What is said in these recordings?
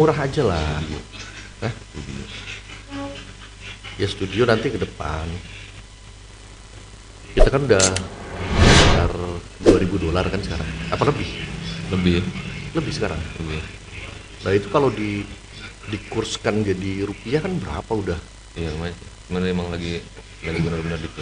Murah aja lah. Hah? Ya studio nanti ke depan. Kita kan udah sekitar $2.000 kan sekarang. Apa lebih? Lebih. Lebih sekarang. Lebih. Nah itu kalau dikurskan jadi rupiah kan berapa udah? Iya, cuman emang lagi benar-benar gitu.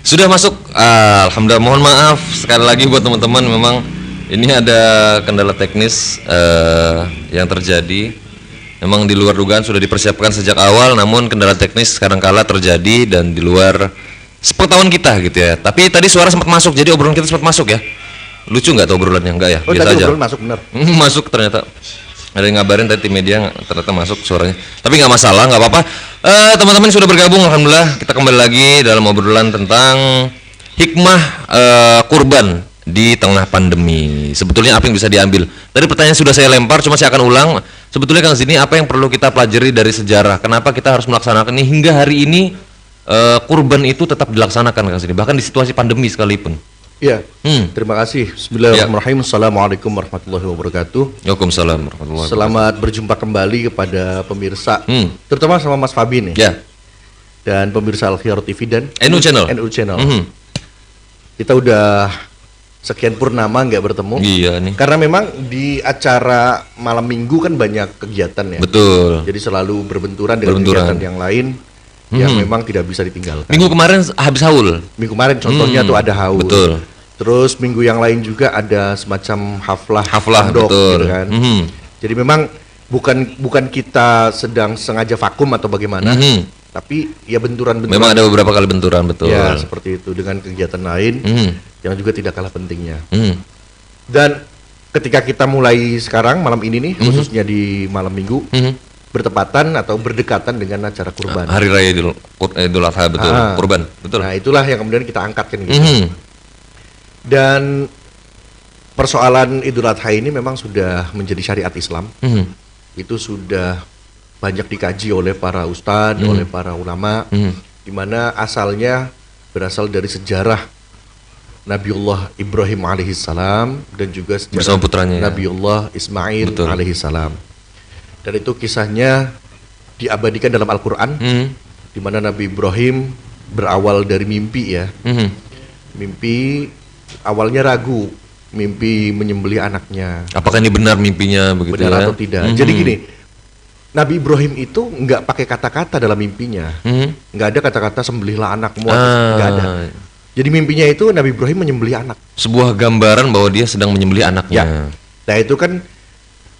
Sudah masuk. Alhamdulillah. Mohon maaf sekali lagi buat teman-teman, memang ini ada kendala teknis yang terjadi. Memang di luar dugaan sudah dipersiapkan sejak awal, namun kendala teknis kadang-kala terjadi dan di luar sepengetahuan kita gitu ya. Tapi tadi suara sempat masuk, jadi obrolan kita sempat masuk ya. Lucu nggak tuh obrolannya? Enggak ya? Oh, biasa tadi aja. obrolan masuk bener. Masuk ternyata. Ada yang ngabarin tadi tim media ternyata masuk suaranya. Tapi nggak masalah, nggak apa-apa. Teman-teman sudah bergabung, alhamdulillah. Kita kembali lagi dalam obrolan tentang hikmah kurban di tengah pandemi. Sebetulnya apa yang bisa diambil? Tadi pertanyaan sudah saya lempar, cuma saya akan ulang. Sebetulnya Kang Zini, apa yang perlu kita pelajari dari sejarah? Kenapa kita harus melaksanakan ini hingga hari ini? Kurban itu tetap dilaksanakan Kang Zini, bahkan di situasi pandemi sekalipun. Iya. Terima kasih. Bismillahirrahmanirrahim. Assalamualaikum warahmatullahi wabarakatuh. Waalaikumsalam warahmatullahi wabarakatuh. Selamat berjumpa kembali kepada pemirsa, terutama sama Mas Fabi nih. Ya. Dan pemirsa Al-Khiyar TV dan NU Channel. NU Channel. Kita udah sekian purnama nggak bertemu. Iya nih. Karena memang di acara malam minggu kan banyak kegiatan ya. Betul. Jadi selalu berbenturan dengan kegiatan yang lain yang memang tidak bisa ditinggalkan. Minggu kemarin habis haul. Minggu kemarin contohnya tuh ada haul. Betul. Terus minggu yang lain juga ada semacam haflah Betul. gitu kan. Jadi memang bukan kita sedang sengaja vakum atau bagaimana, tapi ya benturan-benturan. Memang ada beberapa kali benturan, betul. Ya seperti itu dengan kegiatan lain yang juga tidak kalah pentingnya. Dan ketika kita mulai sekarang malam ini nih, khususnya di malam minggu, bertepatan atau berdekatan dengan acara kurban. Hari Raya Idul Adha, betul. Kurban, betul. Nah itulah yang kemudian kita angkatkan gitu. Dan persoalan Idul Adha ini memang sudah menjadi syariat Islam. Itu sudah banyak dikaji oleh para ustadz, oleh para ulama, di mana asalnya berasal dari sejarah Nabiullah Ibrahim alaihissalam dan juga sejarah putranya, Nabiullah Ismail alaihissalam. Dan itu kisahnya diabadikan dalam Al-Quran, di mana Nabi Ibrahim berawal dari mimpi ya. Mimpi awalnya ragu, mimpi menyembelih anaknya. Apakah ini benar mimpinya begitu? Benar ya? atau tidak? Jadi gini, Nabi Ibrahim itu nggak pakai kata-kata dalam mimpinya, nggak ada kata-kata sembelihlah anakmu, nggak ada. Jadi mimpinya itu Nabi Ibrahim menyembelih anak. Sebuah gambaran bahwa dia sedang menyembelih anaknya. Ya. Nah itu kan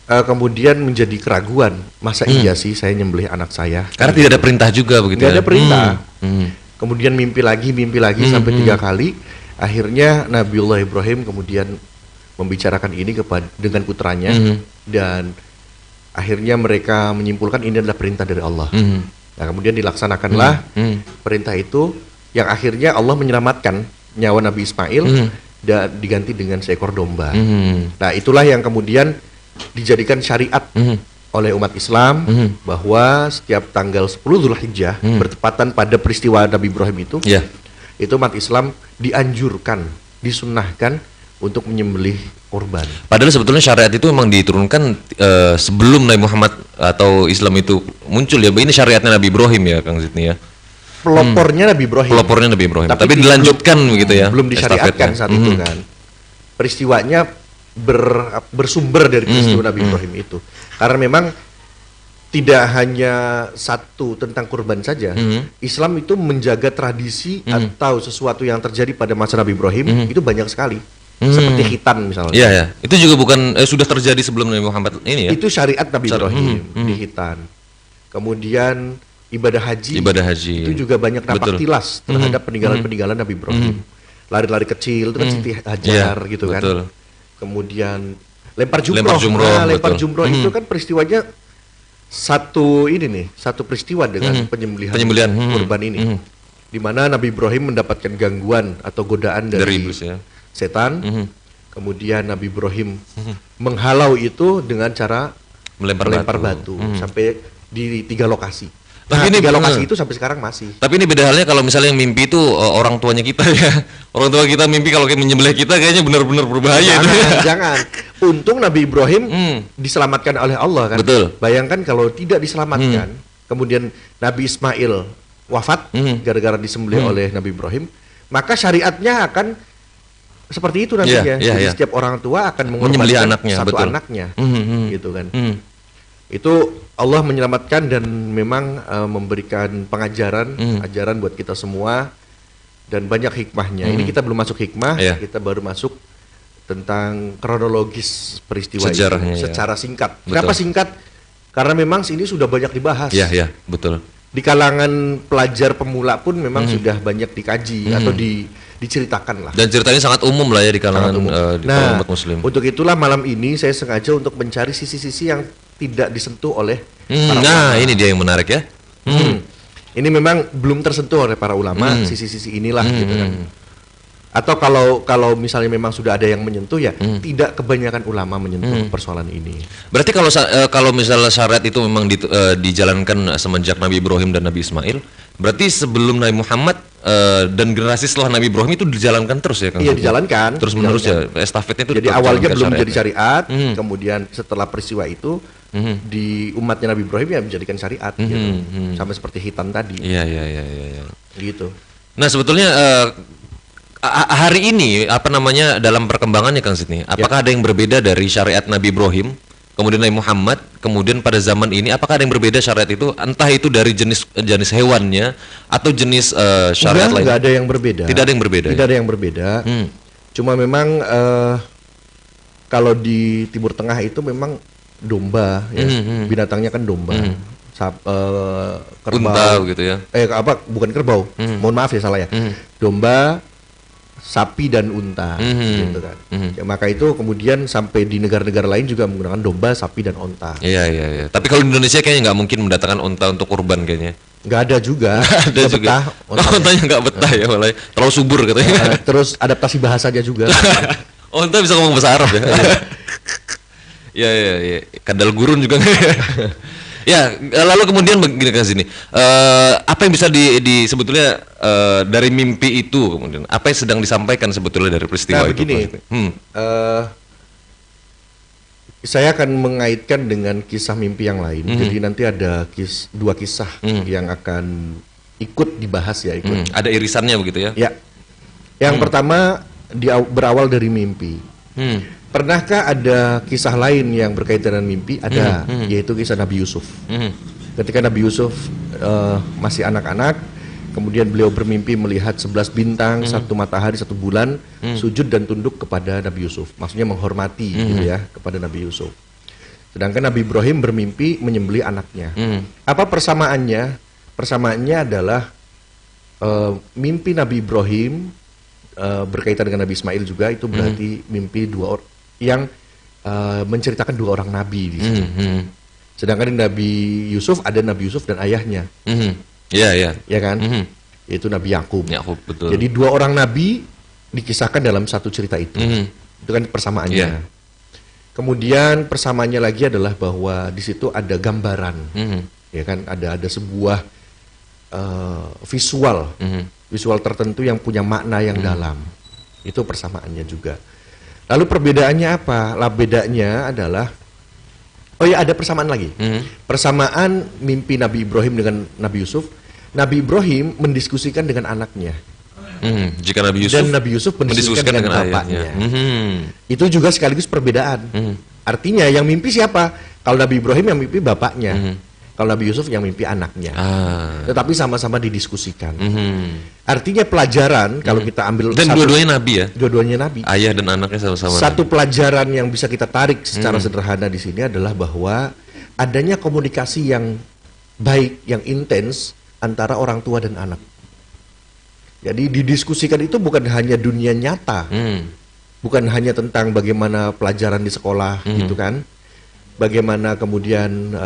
kemudian menjadi keraguan, masa iya sih saya nyembelih anak saya? Karena tidak ada perintah juga begitu. Nggak ada perintah. Kemudian mimpi lagi sampai 3 kali. Akhirnya Nabiullah Ibrahim kemudian membicarakan ini dengan putranya dan akhirnya mereka menyimpulkan ini adalah perintah dari Allah. Nah kemudian dilaksanakanlah perintah itu yang akhirnya Allah menyelamatkan nyawa Nabi Ismail dan diganti dengan seekor domba. Nah itulah yang kemudian dijadikan syariat oleh umat Islam bahwa setiap tanggal 10 Dzulhijjah bertepatan pada peristiwa Nabi Ibrahim itu, itu umat Islam dianjurkan, disunnahkan untuk menyembelih korban. Padahal sebetulnya syariat itu memang diturunkan sebelum Nabi Muhammad atau Islam itu muncul ya. Ini syariatnya Nabi Ibrahim ya Kang Zidni ya. Pelopornya Nabi Ibrahim. Pelopornya Nabi Ibrahim. Tapi dilanjutkan begitu ya. Belum disyariatkan saat itu kan. Peristiwanya bersumber dari peristiwa Nabi Ibrahim itu. Karena memang tidak hanya satu tentang kurban saja. Islam itu menjaga tradisi atau sesuatu yang terjadi pada masa Nabi Ibrahim itu banyak sekali. Seperti khitan misalnya. Iya ya. Itu juga bukan sudah terjadi sebelum Nabi Muhammad ini ya. Itu syariat Nabi Ibrahim di khitan. Kemudian ibadah haji. Itu juga banyak napak tilas terhadap peninggalan-peninggalan Nabi Ibrahim. Lari-lari kecil itu kan Siti Hajar gitu kan. Kemudian lempar jumroh. Lempar jumroh itu kan peristiwanya satu peristiwa dengan penyembelihan kurban ini, Mhm. di mana Nabi Ibrahim mendapatkan gangguan atau godaan dari iblis ya. setan. Mhm. Kemudian Nabi Ibrahim menghalau itu dengan cara Melempar batu sampai di 3 lokasi. Tapi Nah, ini 3 lokasi itu sampai sekarang masih. Tapi ini beda halnya kalau misalnya yang mimpi itu orang tuanya kita ya. Orang tua kita mimpi kalau kayak menyembelih kita kayaknya benar-benar berbahaya itu. Jangan. Untung Nabi Ibrahim diselamatkan oleh Allah kan. Betul. Bayangkan kalau tidak diselamatkan, kemudian Nabi Ismail wafat gara-gara disembelih oleh Nabi Ibrahim, maka syariatnya akan seperti itu nantinya. Iya, Jadi iya. setiap orang tua akan Menyembelih mengorbankan anaknya, satu betul. anaknya, gitu kan. Itu Allah menyelamatkan dan memang memberikan pengajaran, ajaran buat kita semua dan banyak hikmahnya. Ini kita belum masuk hikmah, Iya. kita baru masuk tentang kronologis peristiwa Sejarahnya, itu ya. secara singkat. Betul. Kenapa singkat? Karena memang sini sudah banyak dibahas. Iya, iya, betul. Di kalangan pelajar pemula pun memang sudah banyak dikaji atau diceritakan lah. Dan ceritanya sangat umum lah ya di kalangan Sangat umum. di kalangan umat muslim. Untuk itulah malam ini saya sengaja untuk mencari sisi-sisi yang tidak disentuh oleh para Nah, ulama. ini dia yang menarik ya. Ini memang belum tersentuh oleh para ulama, sisi-sisi inilah gitu kan. Atau kalau misalnya memang sudah ada yang menyentuh ya, tidak kebanyakan ulama menyentuh persoalan ini. Berarti kalau misalnya syariat itu memang dijalankan semenjak Nabi Ibrahim dan Nabi Ismail, berarti sebelum Nabi Muhammad dan generasi setelah Nabi Ibrahim itu dijalankan terus ya Kang? Iya, dijalankan. Terus menerus ya, estafetnya itu Jadi tetap awalnya dijalankan belum syariat jadi ya? syariat, kemudian setelah peristiwa itu di umatnya Nabi Ibrahim ya menjadikan syariat gitu. Sama seperti hitan tadi. Iya, iya, iya, iya, iya. Gitu. Nah, sebetulnya hari ini apa namanya dalam perkembangannya Kang Sidney, apakah ada yang berbeda dari syariat Nabi Ibrahim, kemudian Nabi Muhammad, kemudian pada zaman ini apakah ada yang berbeda syariat itu, entah itu dari jenis hewannya atau jenis syariat lain? Enggak ada yang berbeda. Tidak ada yang berbeda. Tidak ada yang berbeda. Cuma memang kalau di Timur Tengah itu memang domba ya. Binatangnya kan domba. Kerbau. Unta gitu ya. Bukan kerbau. Mohon maaf ya salah ya. Domba, sapi dan unta gitu kan. Ya, maka itu kemudian sampai di negara-negara lain juga menggunakan domba, sapi dan unta. Iya, iya, iya. Tapi kalau di Indonesia kayaknya nggak mungkin mendatangkan unta untuk kurban kayaknya. Nggak ada juga. Ada Nggak juga. betah ontanya. Ontanya nggak betah ya, malah terlalu subur katanya. Terus adaptasi bahasanya juga. Onta bisa ngomong bahasa Arab ya. Ya, ya, ya. Kadal gurun juga. Ya, lalu kemudian begini Kang Sidney, apa yang bisa sebetulnya dari mimpi itu kemudian apa yang sedang disampaikan sebetulnya dari peristiwa Nah, itu? begini, saya akan mengaitkan dengan kisah mimpi yang lain. Jadi nanti ada dua kisah yang akan ikut dibahas ya, ikut. Ada irisannya begitu ya? Ya, yang pertama berawal dari mimpi. Pernahkah ada kisah lain yang berkaitan dengan mimpi? Ada, yaitu kisah Nabi Yusuf. Ketika Nabi Yusuf masih anak-anak, kemudian beliau bermimpi melihat 11 bintang, 1 matahari, 1 bulan, sujud dan tunduk kepada Nabi Yusuf. Maksudnya menghormati gitu ya kepada Nabi Yusuf. Sedangkan Nabi Ibrahim bermimpi menyembelih anaknya. Apa persamaannya? Persamaannya adalah mimpi Nabi Ibrahim berkaitan dengan Nabi Ismail juga, itu berarti mimpi yang menceritakan 2 orang nabi di situ. Sedangkan di Nabi Yusuf ada Nabi Yusuf dan ayahnya. Iya, iya. Ya kan? Yaitu Nabi Yakub. Yakub, betul. Jadi 2 orang nabi dikisahkan dalam satu cerita itu. Itu kan persamaannya. Yeah. Kemudian persamaannya lagi adalah bahwa di situ ada gambaran. Ya kan? Ada sebuah visual tertentu yang punya makna yang dalam. Itu persamaannya juga. Lalu perbedaannya apa? Bedanya adalah, oh ya ada persamaan lagi. Persamaan mimpi Nabi Ibrahim dengan Nabi Yusuf. Nabi Ibrahim mendiskusikan dengan anaknya. Jika Nabi Yusuf dan Nabi Yusuf mendiskusikan dengan bapaknya. Itu juga sekaligus perbedaan. Artinya yang mimpi siapa? Kalau Nabi Ibrahim yang mimpi bapaknya. Kalau Nabi Yusuf yang mimpi anaknya. Tetapi sama-sama didiskusikan. Artinya pelajaran kalau kita ambil dan dua-duanya Nabi ya. Dua-duanya Nabi. Ayah dan anaknya sama-sama. Satu pelajaran yang bisa kita tarik secara sederhana di sini adalah bahwa adanya komunikasi yang baik, yang intens antara orang tua dan anak. Jadi didiskusikan itu bukan hanya dunia nyata, bukan hanya tentang bagaimana pelajaran di sekolah gitu kan, bagaimana kemudian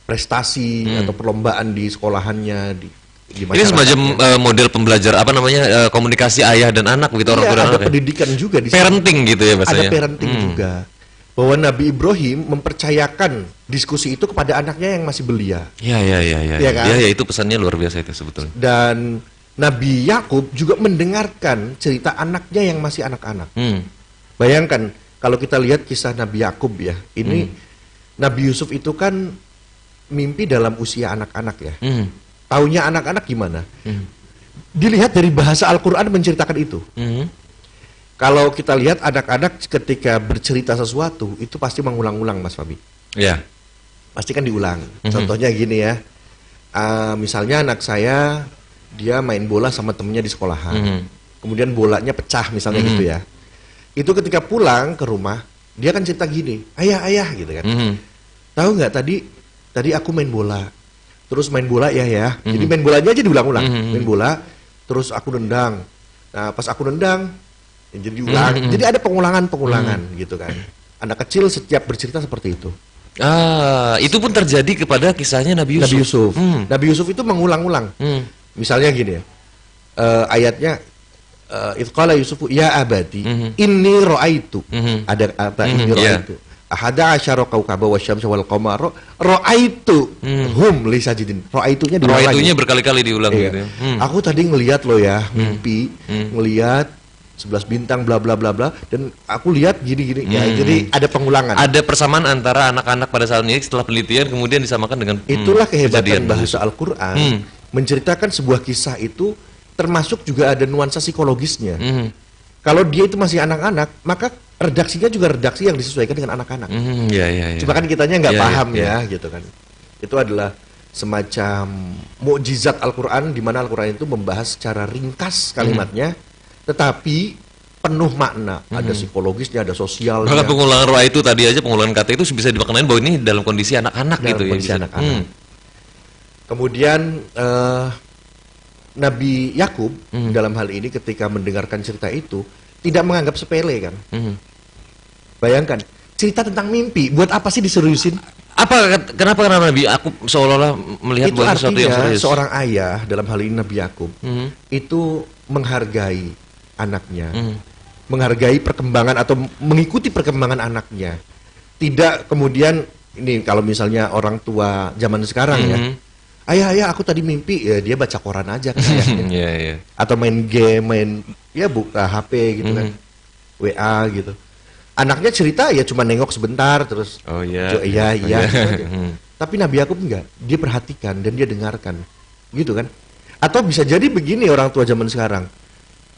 prestasi atau perlombaan di sekolahannya, di Ini semacam model pembelajar apa namanya komunikasi ayah dan anak gitu, orang tua dan ada anak. pendidikan juga di Parenting gitu ya bahasanya. Ada parenting juga. Bahwa Nabi Ibrahim mempercayakan diskusi itu kepada anaknya yang masih belia. Ya kan? Ya, itu pesannya luar biasa itu sebetulnya. Dan Nabi Yakub juga mendengarkan cerita anaknya yang masih anak-anak. Bayangkan kalau kita lihat kisah Nabi Yakub ya, ini Nabi Yusuf itu kan mimpi dalam usia anak-anak ya. Taunya anak-anak gimana? Dilihat dari bahasa Al-Quran menceritakan itu. Kalau kita lihat anak-anak ketika bercerita sesuatu itu pasti mengulang-ulang, Mas Fabi. Ya. Pasti kan diulang. Contohnya gini ya, misalnya anak saya dia main bola sama temennya di sekolahan, kemudian bolanya pecah misalnya gitu ya. Itu ketika pulang ke rumah dia kan cerita gini, ayah gitu kan. Tahu nggak tadi aku main bola, terus main bola ya. Jadi main bolanya aja diulang-ulang, main bola, terus aku nendang. Nah pas aku nendang jadi diulang, jadi ada pengulangan gitu kan. Anak kecil setiap bercerita seperti itu. Itu pun terjadi kepada kisahnya Nabi Yusuf. Nabi Yusuf itu mengulang-ulang. Misalnya gini ya, ayatnya Idqala Yusufu ya abadi inni ra'aitu. Ada apa inni ra'aitu? Ahada asyara kaukaba wasyamsa wal qamara ra'aitu hum li sajidin. Ra'aitunya diulang. Ra'aitunya berkali-kali diulang gitu. Aku tadi ngelihat lo ya, mimpi, ngelihat 11 bintang bla bla bla bla dan aku lihat gini ya, jadi ada pengulangan. Ada persamaan antara anak-anak pada saat ini setelah penelitian kemudian disamakan dengan itulah kehebatan bahasa Al-Qur'an. Menceritakan sebuah kisah itu termasuk juga ada nuansa psikologisnya. Kalau dia itu masih anak-anak, maka redaksinya juga redaksi yang disesuaikan dengan anak-anak. Cuma kan kitanya nggak paham ya gitu kan. Itu adalah semacam mukjizat Al-Qur'an di mana Al-Qur'an itu membahas secara ringkas kalimatnya tetapi penuh makna, ada psikologisnya, ada sosialnya. Bahkan pengulangan roh itu tadi aja, pengulangan kata itu bisa dimaknain bahwa ini dalam kondisi anak-anak gitu ya. Anak-anak. Kemudian Nabi Yakub dalam hal ini ketika mendengarkan cerita itu tidak menganggap sepele kan. Bayangkan cerita tentang mimpi, buat apa sih diseriusin? Kenapa Nabi Yakub seolah-olah melihat itu sesuatu yang serius? Seorang ayah dalam hal ini Nabi Yakub itu menghargai anaknya, menghargai perkembangan atau mengikuti perkembangan anaknya. Tidak kemudian ini kalau misalnya orang tua zaman sekarang ya, ayah aku tadi mimpi, ya dia baca koran aja kan ayahnya. Atau main game, buka HP gitu kan, WA gitu. Anaknya cerita ya cuma nengok sebentar terus, iya. Gitu aja. Tapi Nabi Yakub enggak, dia perhatikan dan dia dengarkan, gitu kan? Atau bisa jadi begini orang tua zaman sekarang.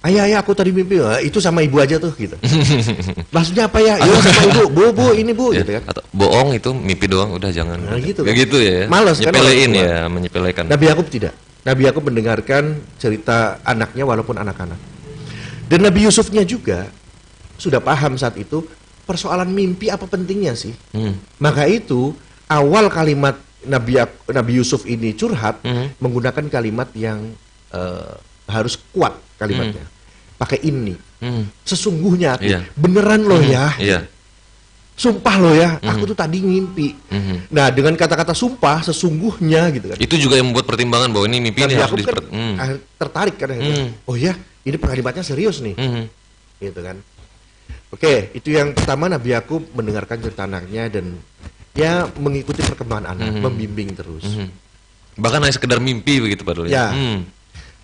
Ayah aku tadi mimpi, itu sama ibu aja tuh gitu. Maksudnya apa ya? Ya sama ibu, bu ini bu gitu kan. Atau bohong itu mimpi doang, udah jangan. Gitu kan. Gitu ya. Males kan. Nyepelein ya, menyepelekan. Nabi Yakub tidak. Nabi Yakub mendengarkan cerita anaknya walaupun anak-anak. Dan Nabi Yusufnya juga sudah paham saat itu persoalan mimpi apa pentingnya sih. Maka itu awal kalimat Nabi Yusuf ini curhat menggunakan kalimat yang harus kuat kalimatnya. Pakai ini. Sesungguhnya beneran loh ya. Sumpah loh ya, aku tuh tadi ngimpi. Nah, dengan kata-kata sumpah sesungguhnya gitu kan. Itu juga yang membuat pertimbangan bahwa ini mimpi ini harus tertarik kan. Oh ya, ini kalimatnya serius nih. Gitu kan. Oke, itu yang pertama Nabi Yakub mendengarkan cerita anaknya dan ya mengikuti perkembangan anak, membimbing terus. Bahkan hanya sekedar mimpi begitu padahal. Ya.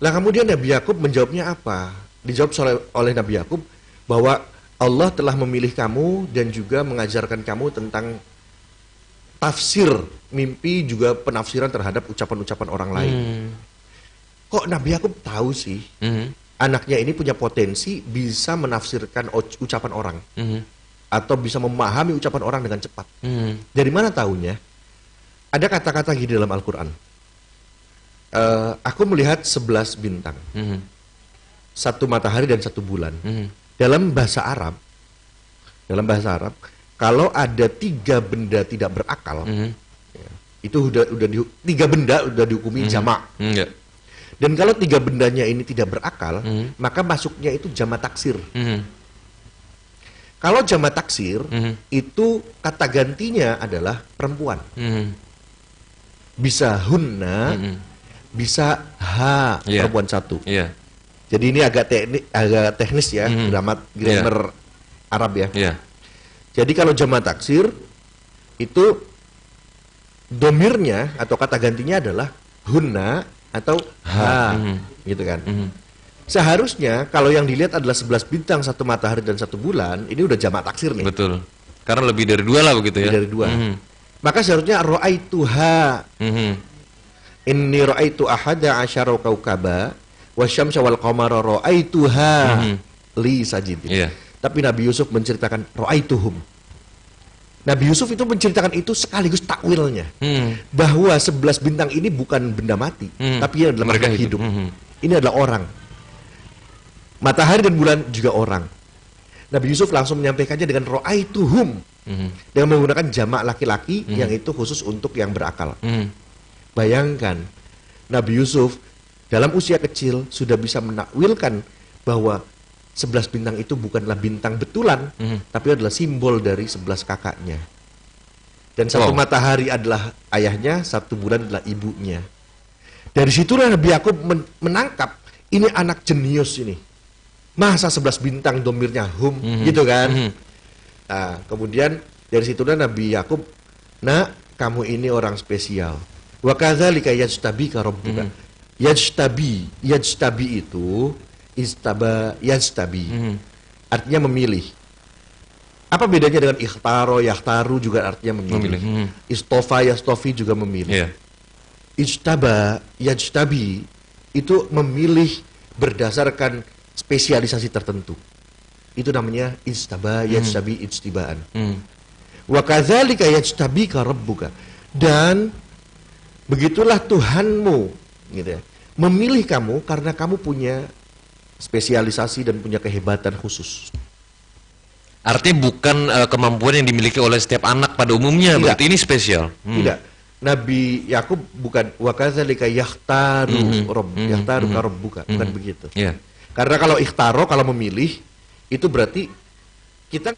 Lah kemudian Nabi Yakub menjawabnya apa? Dijawab oleh Nabi Yakub bahwa Allah telah memilih kamu dan juga mengajarkan kamu tentang tafsir mimpi juga penafsiran terhadap ucapan-ucapan orang lain. Kok Nabi Yakub tahu sih anaknya ini punya potensi bisa menafsirkan ucapan orang atau bisa memahami ucapan orang dengan cepat. Dari mana tahunya? Ada kata-kata gini dalam Al-Quran. Aku melihat 11 bintang, satu matahari dan satu bulan. Dalam bahasa Arab, kalau ada 3 benda tidak berakal, itu udah 3 benda udah dihukumi jamak. Dan kalau 3 bendanya ini tidak berakal, maka masuknya itu jamak taksir. Kalau jamak taksir, itu kata gantinya adalah perempuan. bisa hunna, bisa ha perempuan satu. Iya. Jadi ini agak teknis ya, grammar Arab ya. Iya. Jadi kalau jamak taksir itu domirnya atau kata gantinya adalah hunna atau ha, gitu kan. Seharusnya kalau yang dilihat adalah 11 bintang, 1 matahari dan 1 bulan, ini udah jamak taksir nih. Betul. Karena lebih dari 2 lah begitu ya. Lebih dari 2. Maka seharusnya ra'aituha. Inni ra'aitu ahada asyara kaukaba wasyamsa wal qamara ra'aituha li sajidin. Iya. Tapi Nabi Yusuf menceritakan ra'aituhum. Nabi Yusuf itu menceritakan itu sekaligus takwilnya. Bahwa 11 bintang ini bukan benda mati, tapi ini adalah mereka hidup. Ini adalah orang. Matahari dan bulan juga orang. Nabi Yusuf langsung menyampaikannya dengan ra'aituhum. Dengan menggunakan jamak laki-laki yang itu khusus untuk yang berakal. Bayangkan, Nabi Yusuf dalam usia kecil sudah bisa menakwilkan bahwa 11 bintang itu bukanlah bintang betulan, tapi adalah simbol dari 11 kakaknya. Dan 1 matahari adalah ayahnya, 1 bulan adalah ibunya. Dari situlah Nabi Yakub menangkap, ini anak jenius ini. Masa 11 bintang domirnya hum, gitu kan. Nah, kemudian dari situlah Nabi Yakub, nak, kamu ini orang spesial. Wa kadzalika yajtabika rabbuka. Yajtabi itu istaba yajtabi. Artinya memilih. Apa bedanya dengan ikhtaro, yakhtaru juga artinya memilih. Istofa, yastofi juga memilih. Ijtaba, yajtabi itu memilih berdasarkan spesialisasi tertentu. Itu namanya istaba, yajtabi, ijtibaan. Wa kadzalika yajtabika rabbuka. Dan begitulah Tuhanmu, gitu ya, memilih kamu karena kamu punya spesialisasi dan punya kehebatan khusus. Artinya bukan kemampuan yang dimiliki oleh setiap anak pada umumnya, berarti ini spesial. Tidak. Nabi Yakub bukan wa kadzalika yahtaru rabbuka, bukan begitu. Karena kalau ikhtaro, kalau memilih, itu berarti kita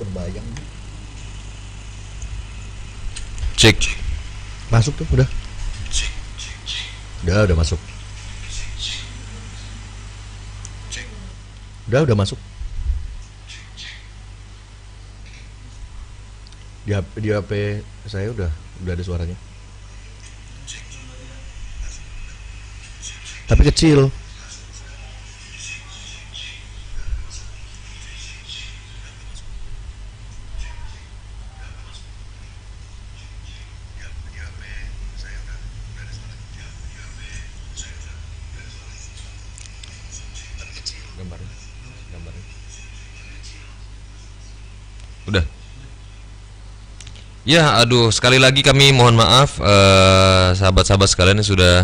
kebayang. Cek. Masuk tuh, udah. Udah masuk. Udah masuk. Di HP saya udah ada suaranya. Tapi kecil. Gambarnya. Udah. Ya, aduh, sekali lagi kami mohon maaf sahabat-sahabat sekalian yang sudah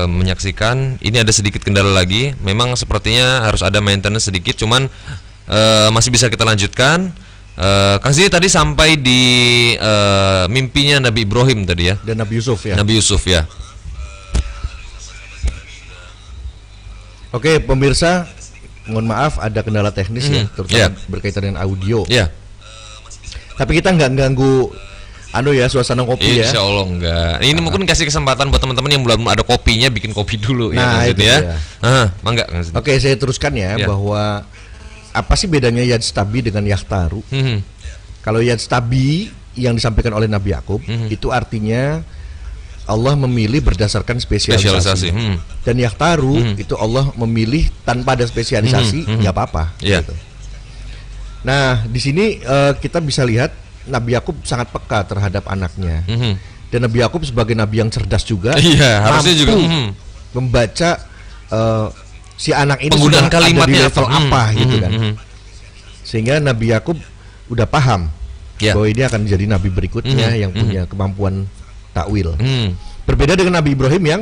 menyaksikan. Ini ada sedikit kendala lagi. Memang sepertinya harus ada maintenance sedikit, cuman masih bisa kita lanjutkan. Kang Zidi tadi sampai di mimpinya Nabi Ibrahim tadi ya. Dan Nabi Yusuf ya. Nabi Yusuf ya. Oke, pemirsa, mohon maaf ada kendala teknis ya, terutama berkaitan dengan audio. Ya. Tapi kita nggak ganggu suasana kopi ya. Insya Allah enggak. Ini mungkin kasih kesempatan buat teman-teman yang belum ada kopinya, bikin kopi dulu nah, ya, itu ya. Mangga. Oke, saya teruskan ya, bahwa apa sih bedanya Yajtabi dengan Yakhtaru? Kalau Yajtabi yang disampaikan oleh Nabi Yakub itu artinya Allah memilih berdasarkan spesialisasi. Dan Yakhtaru itu Allah memilih tanpa ada spesialisasi, nggak apa-apa. Gitu. Nah, di sini kita bisa lihat Nabi Yakub sangat peka terhadap anaknya. Dan Nabi Yakub sebagai nabi yang cerdas juga, harusnya juga membaca si anak ini penggunaan sudah kalimatnya ada di level apa gitu kan. Sehingga Nabi Yakub udah paham bahwa ini akan jadi nabi berikutnya yang punya kemampuan takwil. Berbeda dengan Nabi Ibrahim yang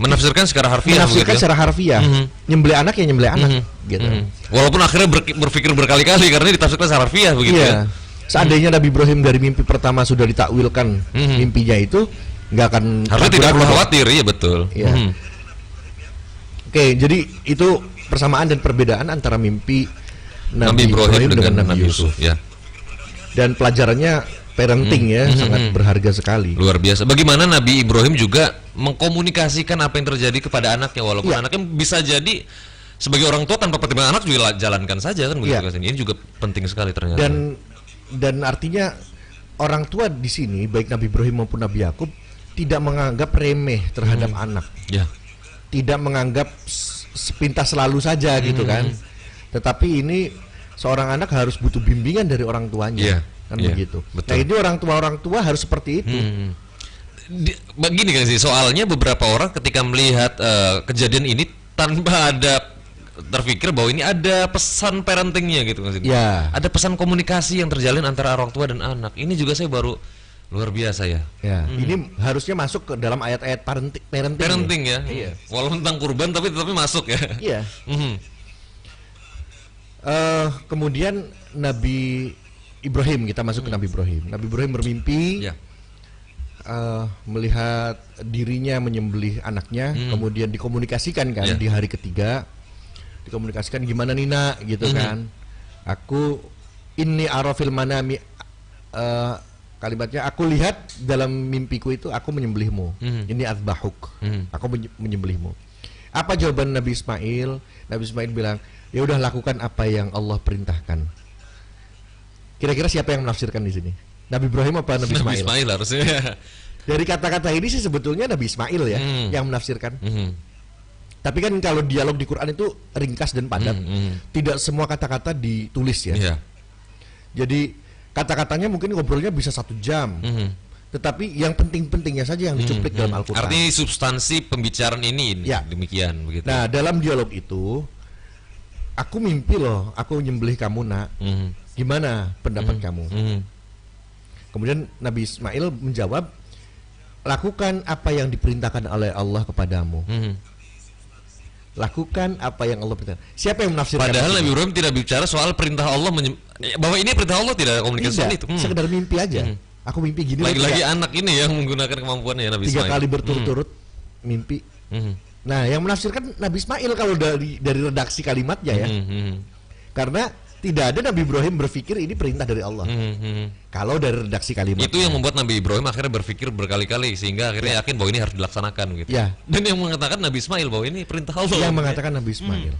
menafsirkan secara harfiah. Nyembelih anak ya nyembelih anak gitu. Walaupun akhirnya berpikir berkali-kali karena ditafsirkan secara harfiah begitu ya. Seandainya Nabi Ibrahim dari mimpi pertama sudah ditakwilkan mimpinya itu, nggak akan harusnya tidak perlu khawatir. Iya betul. Oke, jadi itu persamaan dan perbedaan antara mimpi Nabi Ibrahim dengan Nabi Yusuf. Ya. Dan pelajarannya parenting sangat berharga sekali. Luar biasa. Bagaimana Nabi Ibrahim juga mengkomunikasikan apa yang terjadi kepada anaknya, walaupun anaknya bisa jadi sebagai orang tua tanpa pertimbangan anak juga jalankan saja kan begitu. Ini juga penting sekali ternyata. Dan artinya orang tua di sini baik Nabi Ibrahim maupun Nabi Yakub tidak menganggap remeh terhadap anak. Tidak menganggap sepintas selalu saja gitu kan. Tetapi ini seorang anak harus butuh bimbingan dari orang tuanya. Kan begitu. Betul. Nah, ini orang tua harus seperti itu. Begini kan sih, soalnya beberapa orang ketika melihat kejadian ini tanpa ada terpikir bahwa ini ada pesan parentingnya gitu kan sih. Ada pesan komunikasi yang terjalin antara orang tua dan anak. Ini juga saya baru luar biasa ya. Ini harusnya masuk ke dalam ayat-ayat parenting ya. Walaupun tentang kurban tapi masuk ya. Kemudian Nabi Ibrahim, kita masuk ke Nabi Ibrahim. Nabi Ibrahim bermimpi melihat dirinya menyembelih anaknya, kemudian dikomunikasikan kan di hari ketiga, dikomunikasikan gimana Nina gitu kan. Aku ini arafil manami, kalimatnya aku lihat dalam mimpiku itu aku menyembelihmu. Ini azbahuk, aku menyembelihmu. Apa jawaban Nabi Ismail? Nabi Ismail bilang, ya udah lakukan apa yang Allah perintahkan. Kira-kira siapa yang menafsirkan di sini? Nabi Ibrahim apa Nabi Ismail? Nabi Ismail harusnya. Dari kata-kata ini sih sebetulnya Nabi Ismail ya yang menafsirkan. Tapi kan kalau dialog di Quran itu ringkas dan padat. Tidak semua kata-kata ditulis ya. Jadi kata-katanya mungkin ngobrolnya bisa 1 jam. Tetapi yang penting-pentingnya saja yang dicuplik dalam Al-Quran. Artinya substansi pembicaraan ini demikian begitu. Nah, dalam dialog itu aku mimpi loh, aku nyembelih kamu nak. Gimana pendapat kamu? Kemudian Nabi Ismail menjawab, lakukan apa yang diperintahkan oleh Allah kepadamu. Lakukan apa yang Allah perintahkan. Siapa yang menafsirkan? Padahal Nabi Ibrahim tidak bicara soal perintah Allah bahwa ini perintah Allah, tidak ada komunikasi soal itu. Sekedar mimpi aja. Aku mimpi gini. Lagi-lagi anak ini yang menggunakan kemampuannya Nabi Ismail. 3 kali berturut-turut mimpi. Nah, yang menafsirkan Nabi Ismail kalau dari redaksi kalimatnya ya. Karena Tidak ada Nabi Ibrahim berpikir ini perintah dari Allah. Kalau dari redaksi kalimat itu yang membuat Nabi Ibrahim akhirnya berpikir berkali-kali sehingga akhirnya yakin bahwa ini harus dilaksanakan gitu. Ya. Dan yang mengatakan Nabi Ismail bahwa ini perintah Allah. Yang mengatakan Nabi Ismail.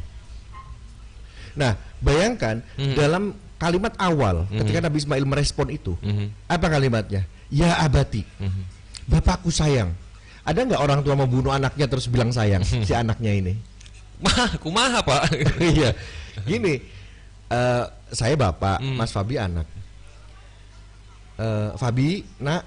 Nah, bayangkan dalam kalimat awal ketika Nabi Ismail merespon itu, apa kalimatnya? Ya abati, bapakku sayang. Ada nggak orang tua mau bunuh anaknya terus bilang sayang si anaknya ini? Kumaha Pak? Iya, gini, saya bapak, Mas Fabi anak. Fabi, nak,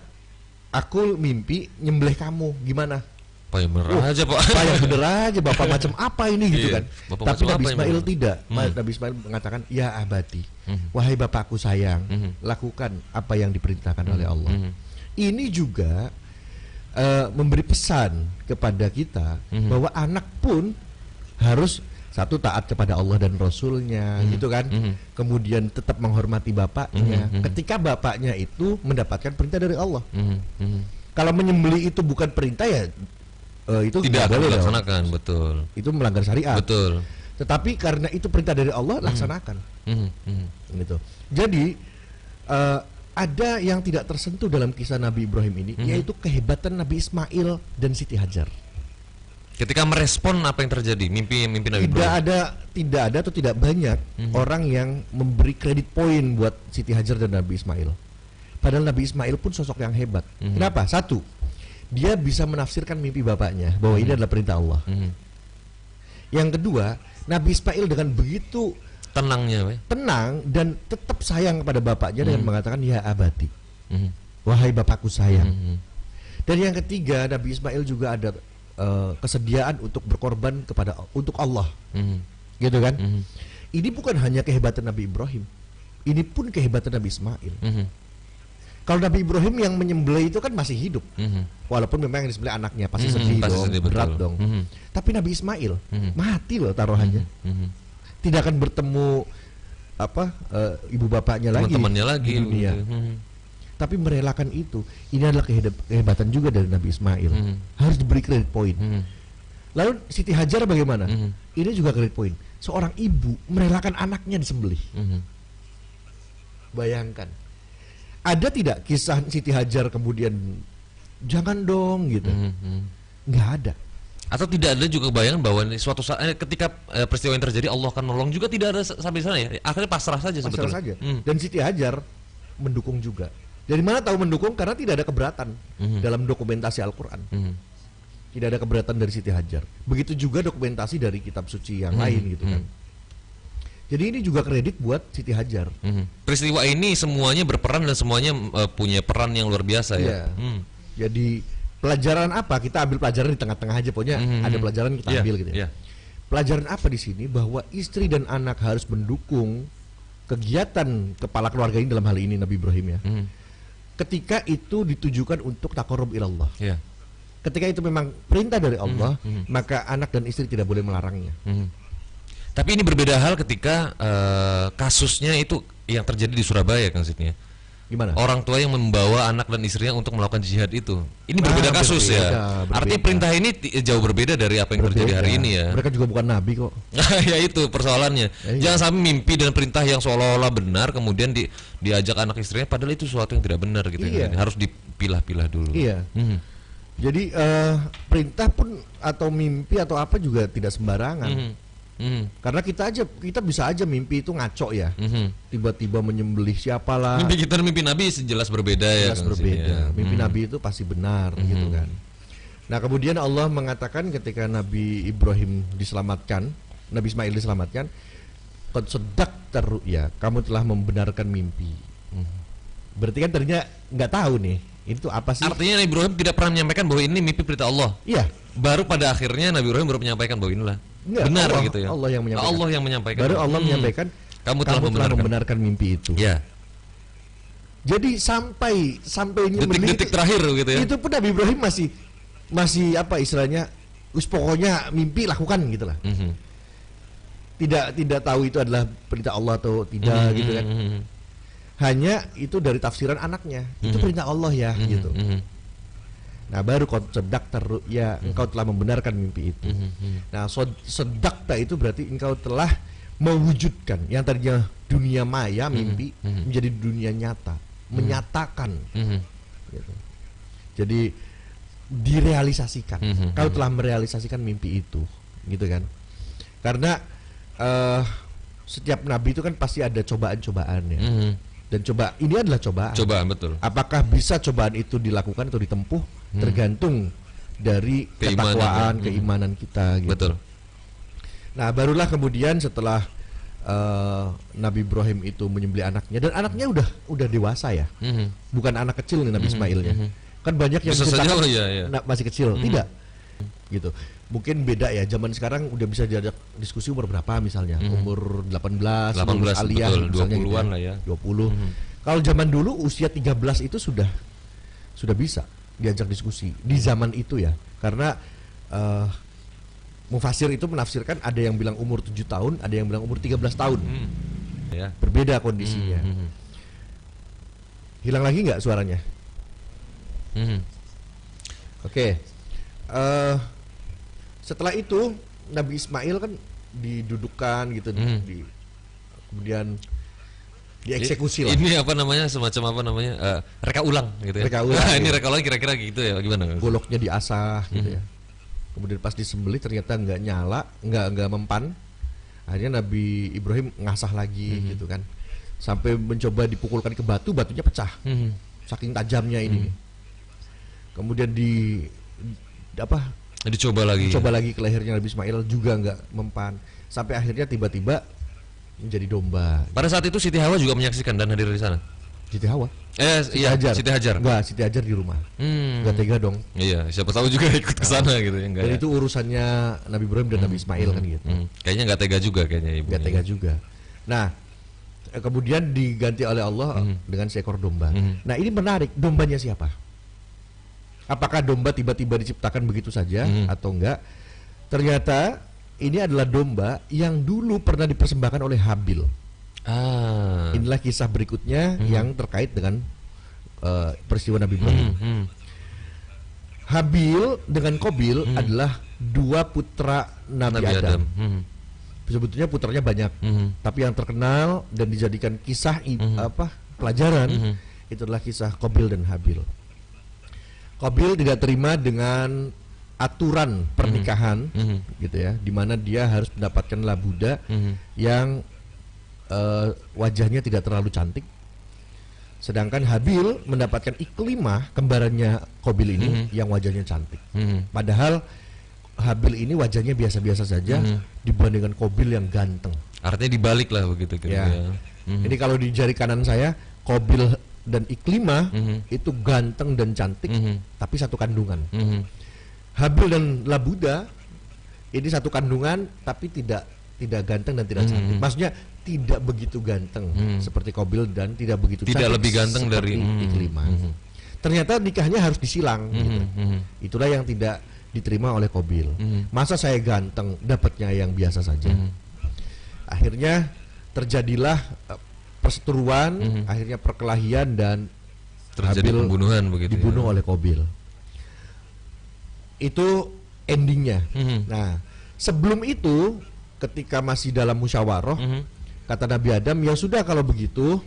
aku mimpi nyembelih kamu, gimana? Pak yang bener aja Pak. Pak yang bener aja, bapak macam apa ini gitu kan? Bapak Tapi macam Nabi apa Ismail ini? tidak. Nabi Ismail mengatakan, ya abadi, wahai bapakku sayang, lakukan apa yang diperintahkan oleh Allah. Ini juga memberi pesan kepada kita bahwa anak pun harus satu taat kepada Allah dan Rasulnya, gitu kan. Kemudian tetap menghormati bapaknya. Ketika bapaknya itu mendapatkan perintah dari Allah. Kalau menyembelih itu bukan perintah ya itu tidak boleh dilaksanakan, betul. Itu melanggar syariat. Betul. Tetapi karena itu perintah dari Allah, laksanakan. Gitu. Jadi ada yang tidak tersentuh dalam kisah Nabi Ibrahim ini, yaitu kehebatan Nabi Ismail dan Siti Hajar. Ketika merespon apa yang terjadi, mimpi Nabi Ibrahim. Tidak ada atau tidak banyak orang yang memberi kredit poin buat Siti Hajar dan Nabi Ismail. Padahal Nabi Ismail pun sosok yang hebat. Kenapa? Satu, dia bisa menafsirkan mimpi bapaknya bahwa ini adalah perintah Allah. Yang kedua, Nabi Ismail dengan begitu tenang dan tetap sayang kepada bapaknya dengan mengatakan ya abadi, wahai bapakku sayang. Dan yang ketiga, Nabi Ismail juga ada kesediaan untuk berkorban untuk Allah, gitu kan? Ini bukan hanya kehebatan Nabi Ibrahim, ini pun kehebatan Nabi Ismail. Kalau Nabi Ibrahim yang menyembelih itu kan masih hidup, walaupun memang yang disembelih anaknya pasti sedih dong, berat dong. Tapi Nabi Ismail mati loh taruhannya, tidak akan bertemu ibu bapaknya lagi, teman-temannya lagi di dunia. Tapi merelakan itu, ini adalah kehebatan juga dari Nabi Ismail. Harus diberi kredit poin. Lalu Siti Hajar bagaimana? Ini juga kredit poin. Seorang ibu merelakan anaknya disembelih. Bayangkan. Ada tidak kisah Siti Hajar kemudian jangan dong gitu? Nggak ada. Atau tidak ada juga bayangan bahwa suatu saat ketika peristiwa yang terjadi Allah akan menolong juga, tidak ada sampai sana ya. Akhirnya pasrah saja sebetulnya. Pasrah saja. Dan Siti Hajar mendukung juga. Dari mana tahu mendukung? Karena tidak ada keberatan dalam dokumentasi Al-Quran. Tidak ada keberatan dari Siti Hajar. Begitu juga dokumentasi dari kitab suci yang lain gitu kan. Jadi ini juga kredit buat Siti Hajar. Peristiwa ini semuanya berperan dan semuanya punya peran yang luar biasa ya. Jadi pelajaran apa? Kita ambil pelajaran di tengah-tengah aja, pokoknya ada pelajaran kita ambil gitu ya. Pelajaran apa di sini? Bahwa istri dan anak harus mendukung kegiatan kepala keluarga ini, dalam hal ini Nabi Ibrahim ya. Ketika itu ditujukan untuk taqarrub ilallah. Ketika itu memang perintah dari Allah, maka anak dan istri tidak boleh melarangnya. Tapi ini berbeda hal ketika kasusnya itu yang terjadi di Surabaya, Kang Sidney. Gimana? Orang tua yang membawa anak dan istrinya untuk melakukan jihad itu. Ini berbeda kasus berbeda. Artinya perintah ini jauh berbeda dari apa yang terjadi hari ini ya. Mereka juga bukan nabi kok. Ya itu persoalannya. Jangan sampai mimpi dan perintah yang seolah-olah benar kemudian diajak anak istrinya, padahal itu sesuatu yang tidak benar gitu. Harus dipilah-pilah dulu. Jadi perintah pun atau mimpi atau apa juga tidak sembarangan. Karena kita bisa aja mimpi itu ngaco ya. Tiba-tiba menyembelih siapalah. Mimpi kita dan mimpi Nabi jelas berbeda ya. Jelas berbeda. Mimpi Nabi itu pasti benar gitu kan. Nah kemudian Allah mengatakan ketika Nabi Ibrahim diselamatkan, Nabi Ismail diselamatkan, qad saddaqta ru'ya, kamu telah membenarkan mimpi. Berarti kan tadinya nggak tahu nih itu apa sih? Artinya Nabi Ibrahim tidak pernah menyampaikan bahwa ini mimpi perintah Allah. Iya. Baru pada akhirnya Nabi Ibrahim baru menyampaikan bahwa inilah benar Allah, gitu ya. Allah yang menyampaikan. Baru Allah menyampaikan kamu telah membenarkan mimpi itu. Ya. Jadi sampai detik-detik terakhir gitu ya. Itu pun Nabi Ibrahim masih apa istilahnya, pokoknya mimpi lakukan gitulah. Tidak tahu itu adalah perintah Allah atau tidak gitu kan. Hanya itu dari tafsiran anaknya. Itu perintah Allah ya gitu. Nah baru qad saddaqta ru'ya, engkau telah membenarkan mimpi itu. Nah sadaqta itu berarti engkau telah mewujudkan yang tadinya dunia maya mimpi menjadi dunia nyata, menyatakan gitu. Jadi direalisasikan. Kau telah merealisasikan mimpi itu, gitu kan? Karena setiap nabi itu kan pasti ada cobaan-cobaan ya. Dan ini adalah cobaan. Cobaan, betul. Apakah bisa cobaan itu dilakukan atau ditempuh tergantung dari ketakwaan, keimanan kita gitu. Betul. Nah, barulah kemudian setelah Nabi Ibrahim itu menyembelih anaknya, dan anaknya udah dewasa ya. Bukan anak kecil nih Nabi Ismailnya. Kan banyak yang ceritakan masih kecil, tidak. Gitu. Mungkin beda ya, zaman sekarang udah bisa diajak diskusi umur berapa misalnya, umur 18 aliyah, betul, misalnya 20-an gitu ya. lah ya. 20. Kalau zaman dulu usia 13 itu sudah bisa diajak diskusi di zaman itu ya. Karena Mufasir itu menafsirkan ada yang bilang umur 7 tahun, ada yang bilang umur 13 tahun. Ya. Berbeda kondisinya. Hilang lagi nggak suaranya? Oke. Setelah itu Nabi Ismail kan didudukkan gitu, kemudian dieksekusi lah. Ini apa namanya, semacam apa namanya, reka ulang gitu ya. Reka ulang, Nah, ini ya. reka ulang kira-kira gitu ya, gimana? Goloknya diasah gitu ya. Kemudian pas disembelih ternyata nggak nyala, nggak mempan. Akhirnya Nabi Ibrahim ngasah lagi gitu kan, sampai mencoba dipukulkan ke batu, batunya pecah, saking tajamnya ini. Kemudian Dicoba lagi ke lehernya Nabi Ismail, juga nggak mempan, sampai akhirnya tiba-tiba menjadi domba. Pada saat itu Siti Hawa juga menyaksikan dan hadir di sana. Siti Hawa? Siti Hajar. Enggak, Siti Hajar di rumah. Enggak tega dong. Iya, siapa tahu juga ikut ke sana gitu ya, enggak. Dan itu urusannya Nabi Ibrahim dan Nabi Ismail kan gitu. Kayaknya nggak tega juga kayaknya ibu. Nggak tega juga. Nah, kemudian diganti oleh Allah dengan seekor domba. Nah, ini menarik, dombanya siapa? Apakah domba tiba-tiba diciptakan begitu saja atau enggak? Ternyata ini adalah domba yang dulu pernah dipersembahkan oleh Habil. Inilah kisah berikutnya yang terkait dengan peristiwa Nabi Ibrahim. Habil dengan Qabil adalah dua putra Nabi Adam. Sebetulnya putranya banyak, tapi yang terkenal dan dijadikan kisah pelajaran itu adalah kisah Qabil dan Habil. Qabil tidak terima dengan aturan pernikahan, gitu ya, di mana dia harus mendapatkan labuda yang wajahnya tidak terlalu cantik. Sedangkan Habil mendapatkan Iklimah, kembarannya Qabil ini, yang wajahnya cantik. Padahal Habil ini wajahnya biasa-biasa saja dibandingkan Qabil yang ganteng. Artinya dibalik lah begitu ya. Ini kalau di jari kanan saya, Qabil dan Iklimah itu ganteng dan cantik, tapi satu kandungan. Habil dan Labuda ini satu kandungan, tapi tidak ganteng dan tidak cantik. Maksudnya tidak begitu ganteng seperti Qabil dan tidak begitu cantik, lebih ganteng dari Iklimah. Ternyata nikahnya harus disilang. Gitu. Itulah yang tidak diterima oleh Qabil. Masa saya ganteng dapatnya yang biasa saja. Akhirnya terjadilah perseteruan, akhirnya perkelahian dan terjadi Habil pembunuhan begitu. Dibunuh oleh Qabil. Itu endingnya. Nah, sebelum itu ketika masih dalam musyawarah, kata Nabi Adam, ya sudah kalau begitu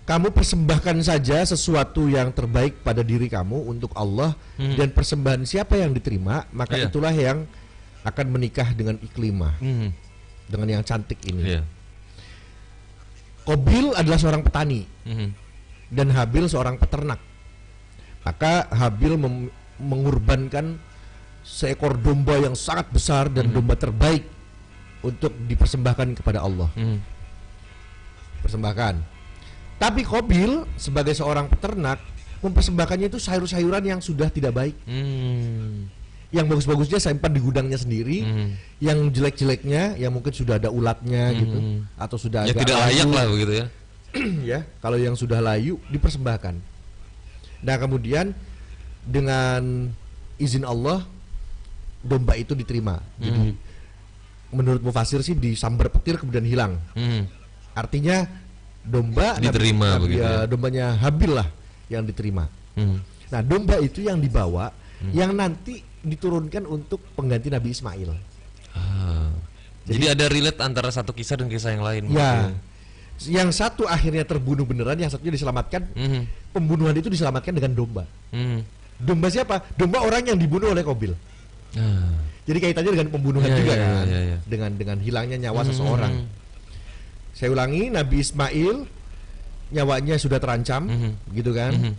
kamu persembahkan saja sesuatu yang terbaik pada diri kamu untuk Allah, dan persembahan siapa yang diterima, maka itulah yang akan menikah dengan Iklimah, dengan yang cantik ini. Qabil adalah seorang petani dan Habil seorang peternak. Maka Habil mengorbankan seekor domba yang sangat besar dan domba terbaik untuk dipersembahkan kepada Allah. Persembahkan. Tapi Qabil sebagai seorang peternak mempersembahkannya itu sayur-sayuran yang sudah tidak baik. Yang bagus-bagusnya simpan di gudangnya sendiri, yang jelek-jeleknya yang mungkin sudah ada ulatnya gitu, atau sudah agak tidak layak lah begitu ya. Ya, kalau yang sudah layu dipersembahkan. Nah, kemudian dengan izin Allah domba itu diterima. Jadi menurut mufasir sih disambar petir kemudian hilang. Artinya domba diterima begitu ya. Dombanya Habil lah yang diterima. Nah, domba itu yang dibawa yang nanti diturunkan untuk pengganti Nabi Ismail. Jadi ada relate antara satu kisah dan kisah yang lain. Ya. Yang satu akhirnya terbunuh beneran, yang satunya diselamatkan. Pembunuhan itu diselamatkan dengan domba. Domba siapa? Domba orang yang dibunuh oleh Qabil. Jadi kaitannya dengan pembunuhan juga kan. Dengan hilangnya nyawa seseorang. Saya ulangi, Nabi Ismail nyawanya sudah terancam, gitu kan.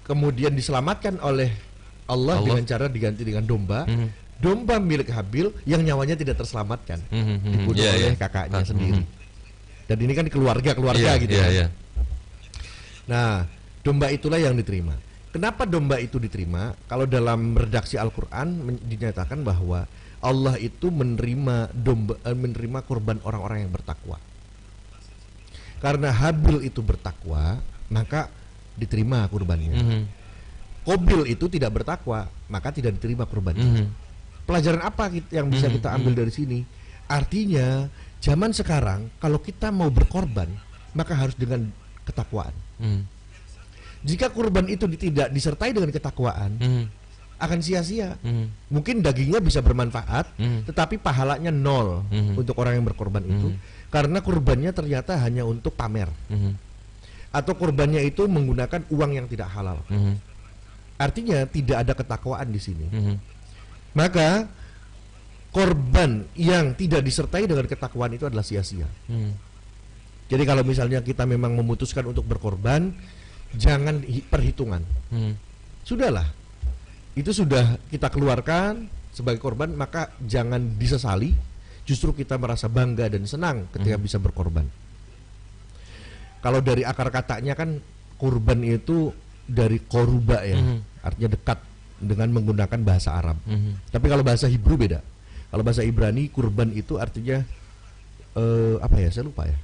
Kemudian diselamatkan oleh Allah dengan cara diganti dengan domba. Domba milik Habil yang nyawanya tidak terselamatkan, dibunuh oleh kakaknya sendiri. Dan ini kan keluarga gitu. Nah, domba itulah yang diterima. Kenapa domba itu diterima? Kalau dalam redaksi Al-Quran dinyatakan bahwa Allah itu menerima kurban orang-orang yang bertakwa. Karena Habil itu bertakwa, maka diterima kurbannya. Qabil itu tidak bertakwa, maka tidak diterima kurbannya. Pelajaran apa yang bisa kita ambil dari sini? Artinya zaman sekarang kalau kita mau berkorban, maka harus dengan ketakwaan. Jika kurban itu tidak disertai dengan ketakwaan, akan sia-sia. Mungkin dagingnya bisa bermanfaat, tetapi pahalanya nol untuk orang yang berkorban itu, karena kurbannya ternyata hanya untuk pamer, atau kurbannya itu menggunakan uang yang tidak halal. Artinya tidak ada ketakwaan di sini. Maka korban yang tidak disertai dengan ketakwaan itu adalah sia-sia. Jadi kalau misalnya kita memang memutuskan untuk berkorban, jangan perhitungan. Sudahlah, itu sudah kita keluarkan sebagai korban, maka jangan disesali. Justru kita merasa bangga dan senang ketika bisa berkorban. Kalau dari akar katanya kan kurban itu dari koruba ya, artinya dekat, dengan menggunakan bahasa Arab. Tapi kalau bahasa Hebrew beda. Kalau bahasa Ibrani kurban itu artinya apa ya? Saya lupa ya.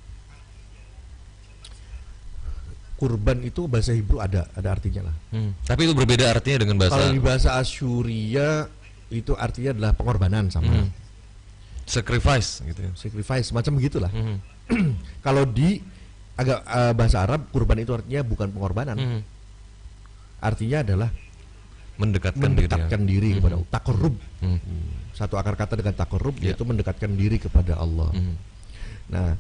Kurban itu bahasa Hebrew ada artinya lah. Tapi itu berbeda artinya dengan bahasa. Kalau di bahasa Asyuria itu artinya adalah pengorbanan sama. Sacrifice gitu ya. Sacrifice macam begitulah. Kalau di bahasa Arab kurban itu artinya bukan pengorbanan. Artinya adalah mendekatkan diri kepada takarrub. Satu akar kata dengan takarrub yaitu mendekatkan diri kepada Allah. Nah,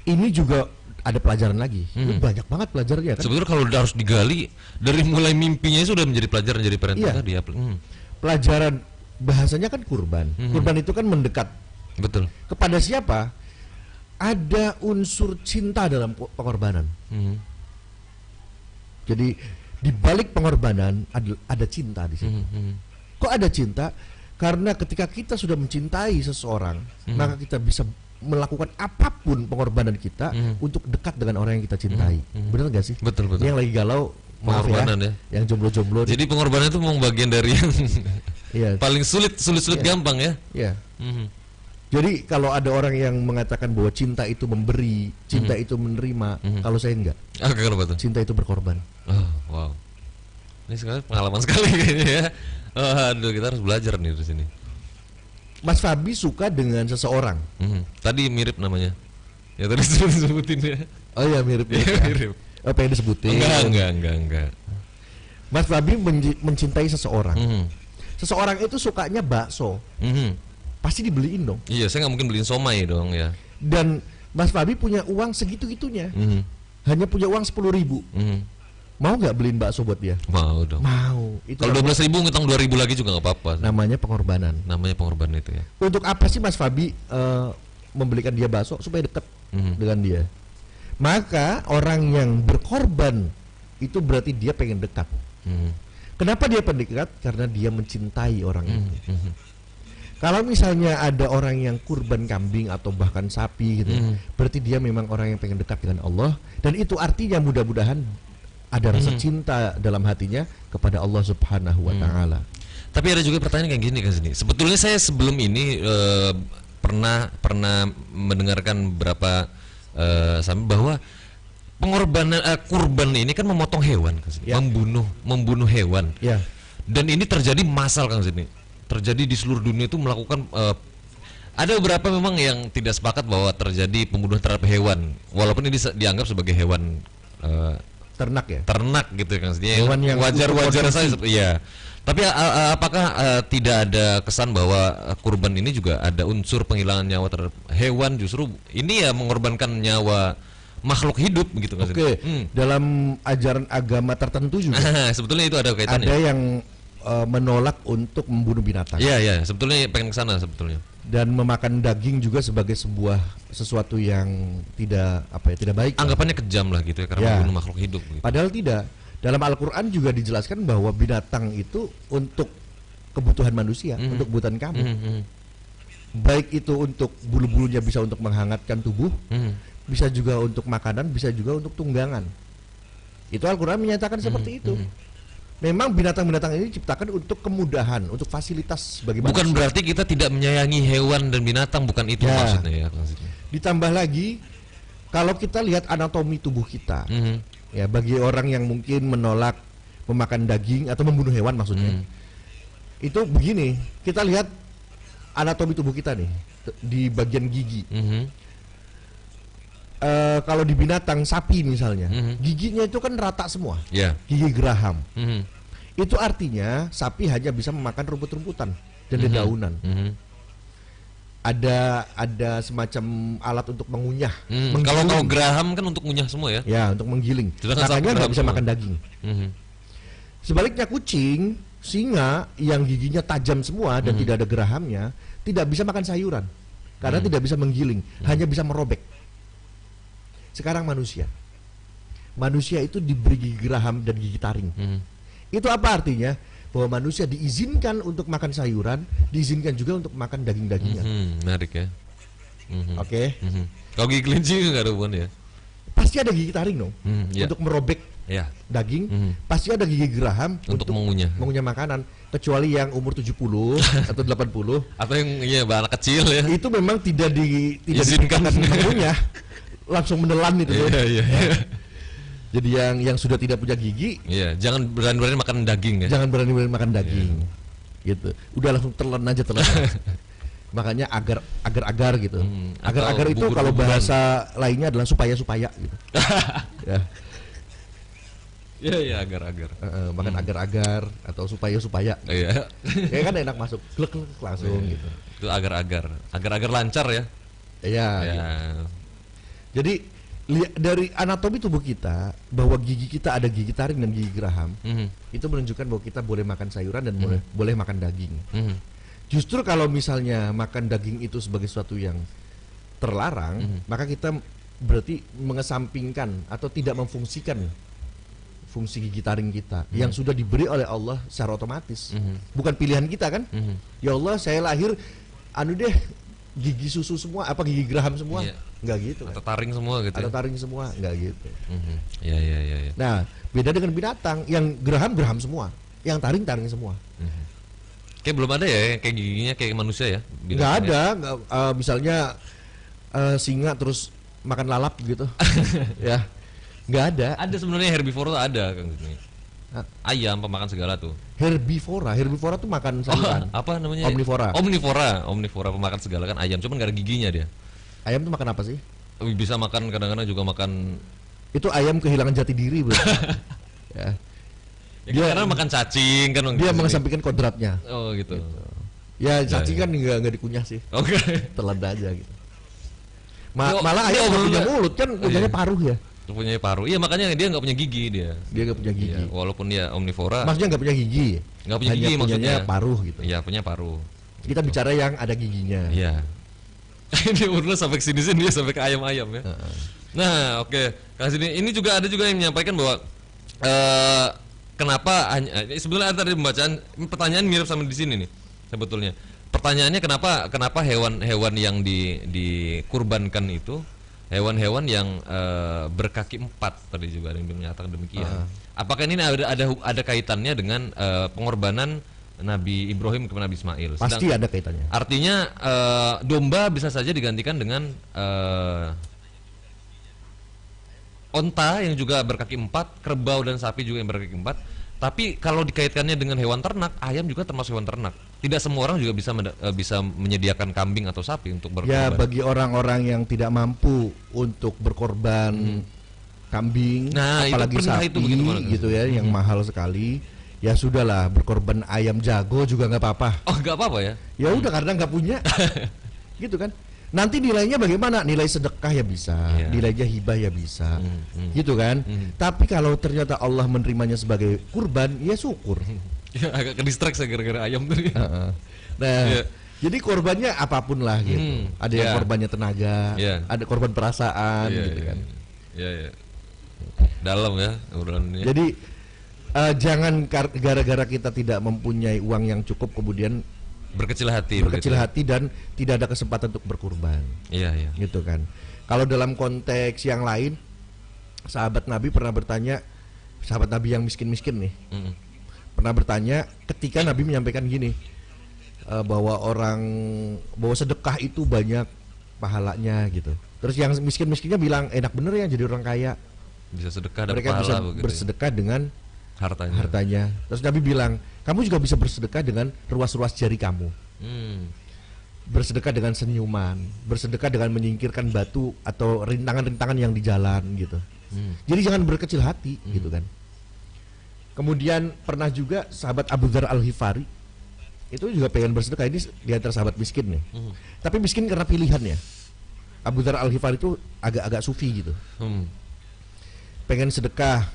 ini juga ada pelajaran lagi. Ini banyak banget pelajarannya kan. Sebetulnya kalau harus digali dari mulai mimpinya sudah menjadi pelajaran, jadi perintah tadi ya. Pelajaran bahasanya kan kurban. Kurban itu kan mendekat. Betul. Kepada siapa? Ada unsur cinta dalam pengorbanan. Jadi di balik pengorbanan ada cinta di situ. Kok ada cinta? Karena ketika kita sudah mencintai seseorang, maka kita bisa melakukan apapun pengorbanan kita untuk dekat dengan orang yang kita cintai. Benar nggak sih? Betul. Ini yang lagi galau, pengorbanan ya, yang jomblo-jomblo. Jadi pengorbanan itu memang bagian dari yang paling sulit gampang ya. Iya. Jadi kalau ada orang yang mengatakan bahwa cinta itu memberi, cinta itu menerima, kalau saya enggak. Kenapa tuh? Cinta itu berkorban. Oh, wow. Ini sekali pengalaman sekali kayaknya ya. Aduh, kita harus belajar nih di sini. Mas Fabi suka dengan seseorang. Tadi mirip namanya. Ya tadi sebutin ya. Oh iya mirip. Mirip. Oh, pengen disebutin. Enggak. Mas Fabi mencintai seseorang. Seseorang itu sukanya bakso. Pasti dibeliin dong. Iya, saya nggak mungkin beliin somai dong ya. Dan Mas Fabi punya uang segitu-gitunya. Hanya punya uang 10.000. Mau nggak beliin bakso buat dia? Mau dong. Mau. Kalau 12.000 ngutang 2.000 lagi juga nggak apa-apa. Namanya pengorbanan. Namanya pengorbanan itu ya. Untuk apa sih Mas Fabi membelikan dia bakso? Supaya dekat dengan dia. Maka orang yang berkorban itu berarti dia pengen dekat. Kenapa dia pengen dekat? Karena dia mencintai orang itu. Kalau misalnya ada orang yang kurban kambing atau bahkan sapi gitu, berarti dia memang orang yang pengen dekat dengan Allah, dan itu artinya mudah-mudahan ada rasa cinta dalam hatinya kepada Allah Subhanahu wa taala. Tapi ada juga pertanyaan kayak gini kan sini. Sebetulnya saya sebelum ini pernah mendengarkan beberapa bahwa pengorbanan kurban ini kan memotong hewan kan sini, membunuh hewan. Dan ini terjadi massal kan sini. Terjadi di seluruh dunia itu melakukan ada beberapa memang yang tidak sepakat bahwa terjadi pembunuhan terhadap hewan, walaupun ini dianggap sebagai hewan ternak ya. Ternak gitu kan. Hewan yang wajar-wajar saja. Iya. Tapi apakah tidak ada kesan bahwa kurban ini juga ada unsur penghilangan nyawa terhadap hewan, justru ini ya mengorbankan nyawa makhluk hidup gitu kan? Oke. Dalam ajaran agama tertentu juga sebetulnya itu ada kaitannya. ada yang menolak untuk membunuh binatang. Iya, sebetulnya pengen ke sana sebetulnya. Dan memakan daging juga sebagai sesuatu yang tidak tidak baik. Anggapannya kejam lah gitu ya, karena membunuh makhluk hidup gitu. Padahal tidak. Dalam Al-Qur'an juga dijelaskan bahwa binatang itu untuk kebutuhan manusia, untuk kebutuhan kamu. Baik itu untuk bulu-bulunya bisa untuk menghangatkan tubuh, bisa juga untuk makanan, bisa juga untuk tunggangan. Itu Al-Qur'an menyatakan seperti itu. Memang binatang-binatang ini diciptakan untuk kemudahan, untuk fasilitas bagi manusia. Bukan berarti kita tidak menyayangi hewan dan binatang, bukan itu maksudnya ya. Ditambah lagi, kalau kita lihat anatomi tubuh kita, ya bagi orang yang mungkin menolak memakan daging atau membunuh hewan maksudnya, itu begini, kita lihat anatomi tubuh kita nih di bagian gigi. Kalau di binatang sapi misalnya, giginya itu kan rata semua, gigi geraham. Itu artinya sapi hanya bisa memakan rumput-rumputan dan dedaunan. Ada semacam alat untuk mengunyah. Kalau geraham kan untuk mengunyah semua ya? Ya, untuk menggiling. Makanya nggak bisa makan daging. Sebaliknya kucing, singa yang giginya tajam semua dan tidak ada gerahamnya, tidak bisa makan sayuran karena tidak bisa menggiling, hanya bisa merobek. Sekarang manusia itu diberi gigi geraham dan gigi taring. Itu apa artinya? Bahwa manusia diizinkan untuk makan sayuran, diizinkan juga untuk makan daging-dagingan. Menarik ya. Oke. Kalau gigi kelinci nggak ada hubungan ya? Pasti ada gigi taring dong, untuk merobek daging. Pasti ada gigi geraham untuk mengunyah makanan. Kecuali yang umur 70 atau 80 atau yang anak kecil ya. Itu memang tidak diizinkan mengunyah. Langsung menelan itu tuh. Jadi yang sudah tidak punya gigi, jangan berani-berani makan daging ya. Jangan berani-berani makan daging. Gitu. Udah langsung telan aja. Makanya agar-agar gitu. Agar-agar itu kalau bahasa lainnya adalah supaya gitu. Ya agar-agar. Makan agar-agar atau supaya. Iya. Ya kan enak masuk. Glek langsung gitu. Itu agar-agar. Agar-agar lancar ya. Iya. Gitu. Jadi dari anatomi tubuh kita, bahwa gigi kita ada gigi taring dan gigi geraham, itu menunjukkan bahwa kita boleh makan sayuran dan boleh makan daging. Justru kalau misalnya makan daging itu sebagai sesuatu yang terlarang, maka kita berarti mengesampingkan atau tidak memfungsikan fungsi gigi taring kita yang sudah diberi oleh Allah secara otomatis. Bukan pilihan kita kan? Ya Allah, saya lahir gigi susu semua, gigi geraham semua, nggak gitu kan? Atau taring semua gitu. Atau taring semua, nggak gitu. Ya. Nah, beda dengan binatang yang geraham semua, yang taring semua. Kayak belum ada ya, kayak giginya kayak manusia ya? Nggak ada, misalnya singa terus makan lalap gitu, ya, nggak ada. Ada sebenarnya herbivora tuh ada kan gitu. Ayam pemakan segala tuh. Herbivora tuh makan sayuran. Apa namanya? Omnivora pemakan segala kan ayam, cuman gak ada giginya dia. Ayam tuh makan apa sih? Bisa makan, kadang-kadang juga makan. Itu ayam kehilangan jati diri berarti. Ya. Dia karena makan cacing kan. Dia mengesampingkan kodratnya. Oh gitu. Ya cacing kan nggak dikunyah sih. Oke. Telan aja gitu. Malah ayam nggak punya mulut kan, punyanya paruh ya. Punya paruh, iya makanya dia nggak punya gigi dia nggak punya gigi. Ya, walaupun dia omnivora. Maksudnya nggak punya gigi. Nggak punya gigi maksudnya. Paruh gitu. Iya punya paruh. Kita bicara yang ada giginya. Iya. Ini udah sampai sini dia sampai ke ayam-ayam ya. Nah oke. Ini juga ada juga yang menyampaikan bahwa kenapa sebenarnya tadi pembacaan pertanyaan mirip sama di sini nih sebetulnya. Pertanyaannya kenapa hewan-hewan yang dikurbankan itu hewan-hewan yang berkaki 4 tadi juga ada yang menyatakan demikian. Apakah ini ada kaitannya dengan pengorbanan Nabi Ibrahim kepada Nabi Ismail? Pasti ada kaitannya. Artinya domba bisa saja digantikan dengan onta yang juga berkaki 4, kerbau dan sapi juga yang berkaki 4. Tapi kalau dikaitkannya dengan hewan ternak, ayam juga termasuk hewan ternak. Tidak semua orang juga bisa menyediakan kambing atau sapi untuk berkorban. Ya, bagi orang-orang yang tidak mampu untuk berkorban kambing, Nah, apalagi itu sapi itu begitu gitu ya, yang mahal sekali. Ya sudahlah, berkorban ayam jago juga nggak apa-apa. Oh, nggak apa-apa ya? Ya udah karena nggak punya, gitu kan. Nanti nilainya bagaimana? Nilai sedekah ya bisa, nilainya hibah ya bisa, gitu kan. Tapi kalau ternyata Allah menerimanya sebagai kurban, ya syukur. Ya, agak kedistraksi gara-gara ayam tadi. Nah, jadi korbannya apapun lah gitu. Ada yang korbannya tenaga, ada korban perasaan, gitu kan. Iya. Dalam ya obrolannya. Jadi jangan gara-gara kita tidak mempunyai uang yang cukup kemudian berkecil hati dan tidak ada kesempatan untuk berkurban. Iya. Gitu kan. Kalau dalam konteks yang lain, sahabat Nabi pernah bertanya, sahabat Nabi yang miskin-miskin nih, pernah bertanya ketika Nabi menyampaikan gini, bahwa sedekah itu banyak pahalanya gitu. Terus yang miskin-miskinnya bilang, enak bener ya jadi orang kaya. Bisa sedekah dapat mereka pahala bisa begitu. Bersedekah dengan hartanya. Terus Nabi bilang, kamu juga bisa bersedekah dengan ruas-ruas jari kamu. Bersedekah dengan senyuman, bersedekah dengan menyingkirkan batu atau rintangan-rintangan yang di jalan gitu. Jadi jangan berkecil hati gitu kan. Kemudian pernah juga sahabat Abu Dzar Al-Ghifari itu juga pengen bersedekah, ini di antara sahabat miskin nih. Tapi miskin karena pilihan ya. Abu Dzar Al-Ghifari itu agak-agak sufi gitu. Pengen sedekah,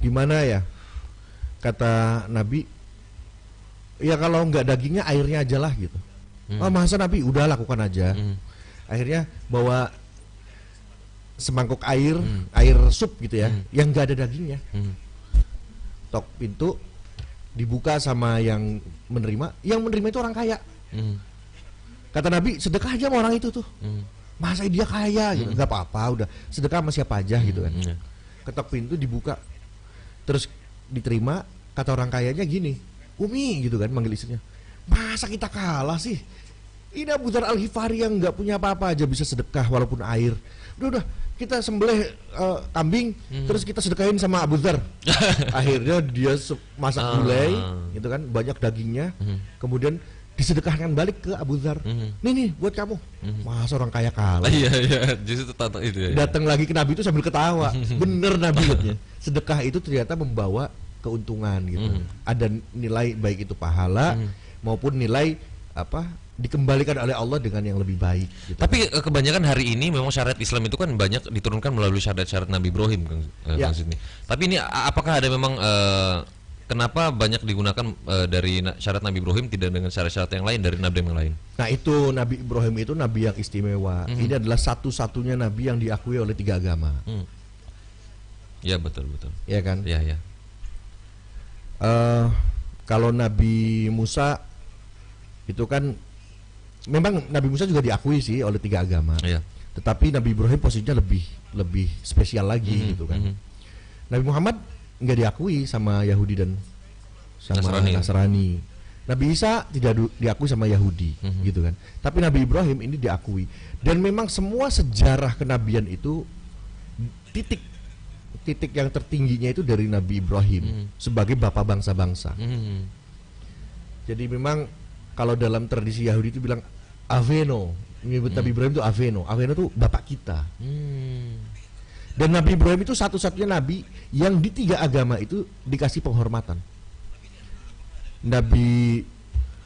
gimana ya? Kata Nabi, ya kalau nggak dagingnya airnya aja lah gitu. Oh masa Nabi, udah lakukan aja. Akhirnya bawa semangkuk air sup gitu ya, yang nggak ada dagingnya. Tok pintu dibuka sama yang menerima itu orang kaya. Kata Nabi, sedekah aja sama orang itu tuh. Masa dia kaya gitu, nggak apa-apa, udah sedekah sama siapa aja gitu kan. Ketok pintu dibuka, terus diterima. Kata orang kayanya gini, Umi gitu kan, manggil istrinya, masa kita kalah sih? Ini Abu Dzar Al-Ghifari yang nggak punya apa-apa aja bisa sedekah walaupun air. Udah kita sembelih kambing, terus kita sedekahin sama Abu Dzar. Akhirnya dia masak gulai gitu kan, banyak dagingnya. Kemudian disedekahkan balik ke Abu Dzar. Nih buat kamu. Masa orang kaya kalah? Iya, justru itu ya. Datang lagi ke Nabi itu sambil ketawa. Bener Nabi katanya. Sedekah itu ternyata membawa keuntungan gitu. Ada nilai baik itu pahala maupun nilai dikembalikan oleh Allah dengan yang lebih baik gitu. Tapi kebanyakan hari ini memang syariat Islam itu kan banyak diturunkan melalui syarat-syarat Nabi Ibrahim Kang Sidney. Tapi ini apakah ada memang kenapa banyak digunakan dari syarat Nabi Ibrahim tidak dengan syarat-syarat yang lain dari nabi yang lain? Nah itu Nabi Ibrahim itu nabi yang istimewa. Ini adalah satu-satunya nabi yang diakui oleh 3 agama. Ya betul. Ya kan? Ya. Kalau Nabi Musa itu kan memang Nabi Musa juga diakui sih oleh 3 agama. Tetapi Nabi Ibrahim posisinya lebih spesial lagi gitu kan. Nabi Muhammad nggak diakui sama Yahudi dan sama Nasrani. Nabi Isa tidak diakui sama Yahudi gitu kan. Tapi Nabi Ibrahim ini diakui. Dan memang semua sejarah kenabian itu titik yang tertingginya itu dari Nabi Ibrahim sebagai bapak bangsa-bangsa. Jadi memang kalau dalam tradisi Yahudi itu bilang Aveno, menyebut Nabi Ibrahim itu Aveno itu bapak kita. Dan Nabi Ibrahim itu satu-satunya nabi yang di 3 agama itu dikasih penghormatan. Nabi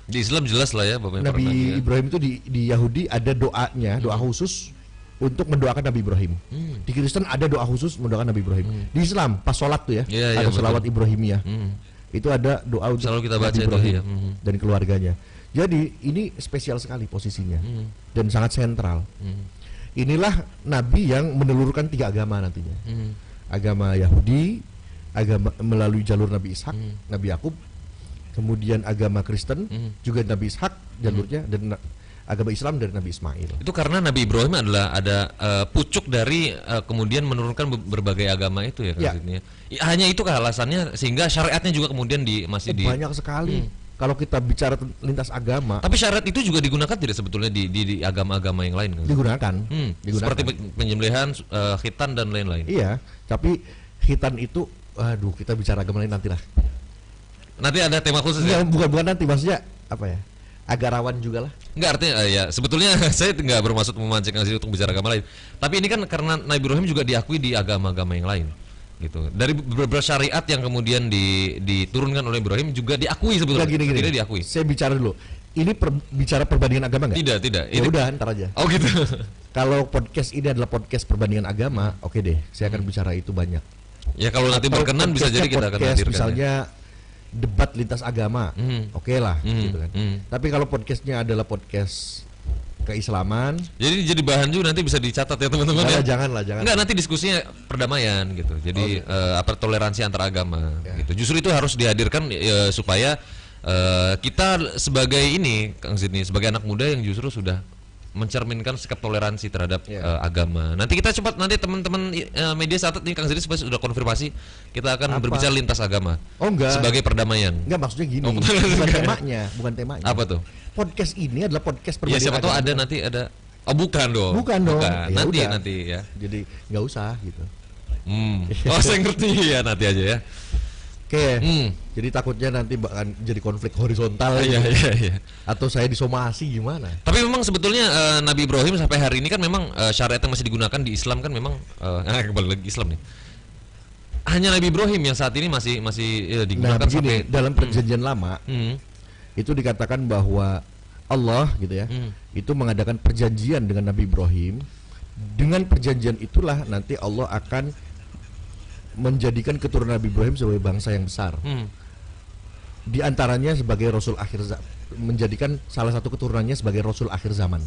di Islam jelas lah ya Bapak. Nabi Ibrahim itu di Yahudi ada doanya, doa khusus untuk mendoakan Nabi Ibrahim. Di Kristen ada doa khusus mendoakan Nabi Ibrahim. Di Islam pas sholat tuh ya, ada sholawat Ibrahimiyah. Itu ada doa untuk selalu kita baca Nabi Ibrahim itu, dan keluarganya. Jadi ini spesial sekali posisinya dan sangat sentral. Inilah Nabi yang menelurkan 3 agama nantinya. Agama Yahudi, agama melalui jalur Nabi Ishak, Nabi Yakub, kemudian agama Kristen juga Nabi Ishak jalurnya, dan agama Islam dari Nabi Ismail. Itu karena Nabi Ibrahim adalah ada pucuk dari kemudian menurunkan berbagai agama itu ya maksudnya. Hanya itu alasannya sehingga syariatnya juga kemudian banyak sekali. Kalau kita bicara lintas agama. Tapi syariat itu juga digunakan tidak sebetulnya di agama-agama yang lain kan? Digunakan. Seperti penyembelihan, khitan dan lain-lain. Iya, tapi khitan itu kita bicara agama lain nantilah. Nanti ada tema khusus ya? Bukan nanti, maksudnya apa ya? agak rawan juga lah. Enggak, artinya ya sebetulnya saya nggak bermaksud memancing Azri untuk bicara agama lain. Tapi ini kan karena Nabi Ibrahim juga diakui di agama-agama yang lain. Gitu. Dari beberapa syariat yang kemudian diturunkan oleh Ibrahim juga diakui sebetulnya. Gini. Tidak diakui. Saya bicara dulu. Ini bicara perbandingan agama nggak? Tidak. Ya udah, ntar aja. Oh gitu. Kalau podcast ini adalah podcast perbandingan agama, oke deh, saya akan bicara itu banyak. Ya kalau nanti Atau berkenan bisa jadi kita akan podcast hadirkan. misalnya debat lintas agama, oke lah, gitu kan. Tapi kalau podcastnya adalah podcast keislaman, jadi bahan juga nanti bisa dicatat ya teman-teman ya. Jangan. Enggak, nanti diskusinya perdamaian gitu. Jadi toleransi antar agama gitu. Justru itu harus dihadirkan supaya kita sebagai ini Kang Zidni sebagai anak muda yang justru sudah mencerminkan sikap toleransi terhadap agama. Nanti kita cepat nanti teman-teman media saat ini Kang Zidni sudah konfirmasi kita akan berbicara lintas agama. Oh enggak. Sebagai perdamaian. Enggak, maksudnya gini. Bukan temanya. Apa tuh? Podcast ini adalah podcast Ya perbandingan siapa tahu agama. ada. Oh bukan dong. Bukan dong. Ya Nanti ya. Jadi nggak usah gitu. Oh saya ngerti ya, nanti aja ya. Oke. Jadi takutnya nanti bakal jadi konflik horizontal. Iya. Atau saya disomasi gimana? Tapi memang sebetulnya Nabi Ibrahim sampai hari ini kan memang syariat yang masih digunakan di Islam kan memang kembali lagi Islam nih. Hanya Nabi Ibrahim yang saat ini masih digunakan sampai dalam perjanjian lama itu dikatakan bahwa Allah gitu ya, itu mengadakan perjanjian dengan Nabi Ibrahim. Dengan perjanjian itulah nanti Allah akan menjadikan keturunan Nabi Ibrahim sebagai bangsa yang besar. Di antaranya sebagai Rasul akhir menjadikan salah satu keturunannya sebagai Rasul akhir zaman.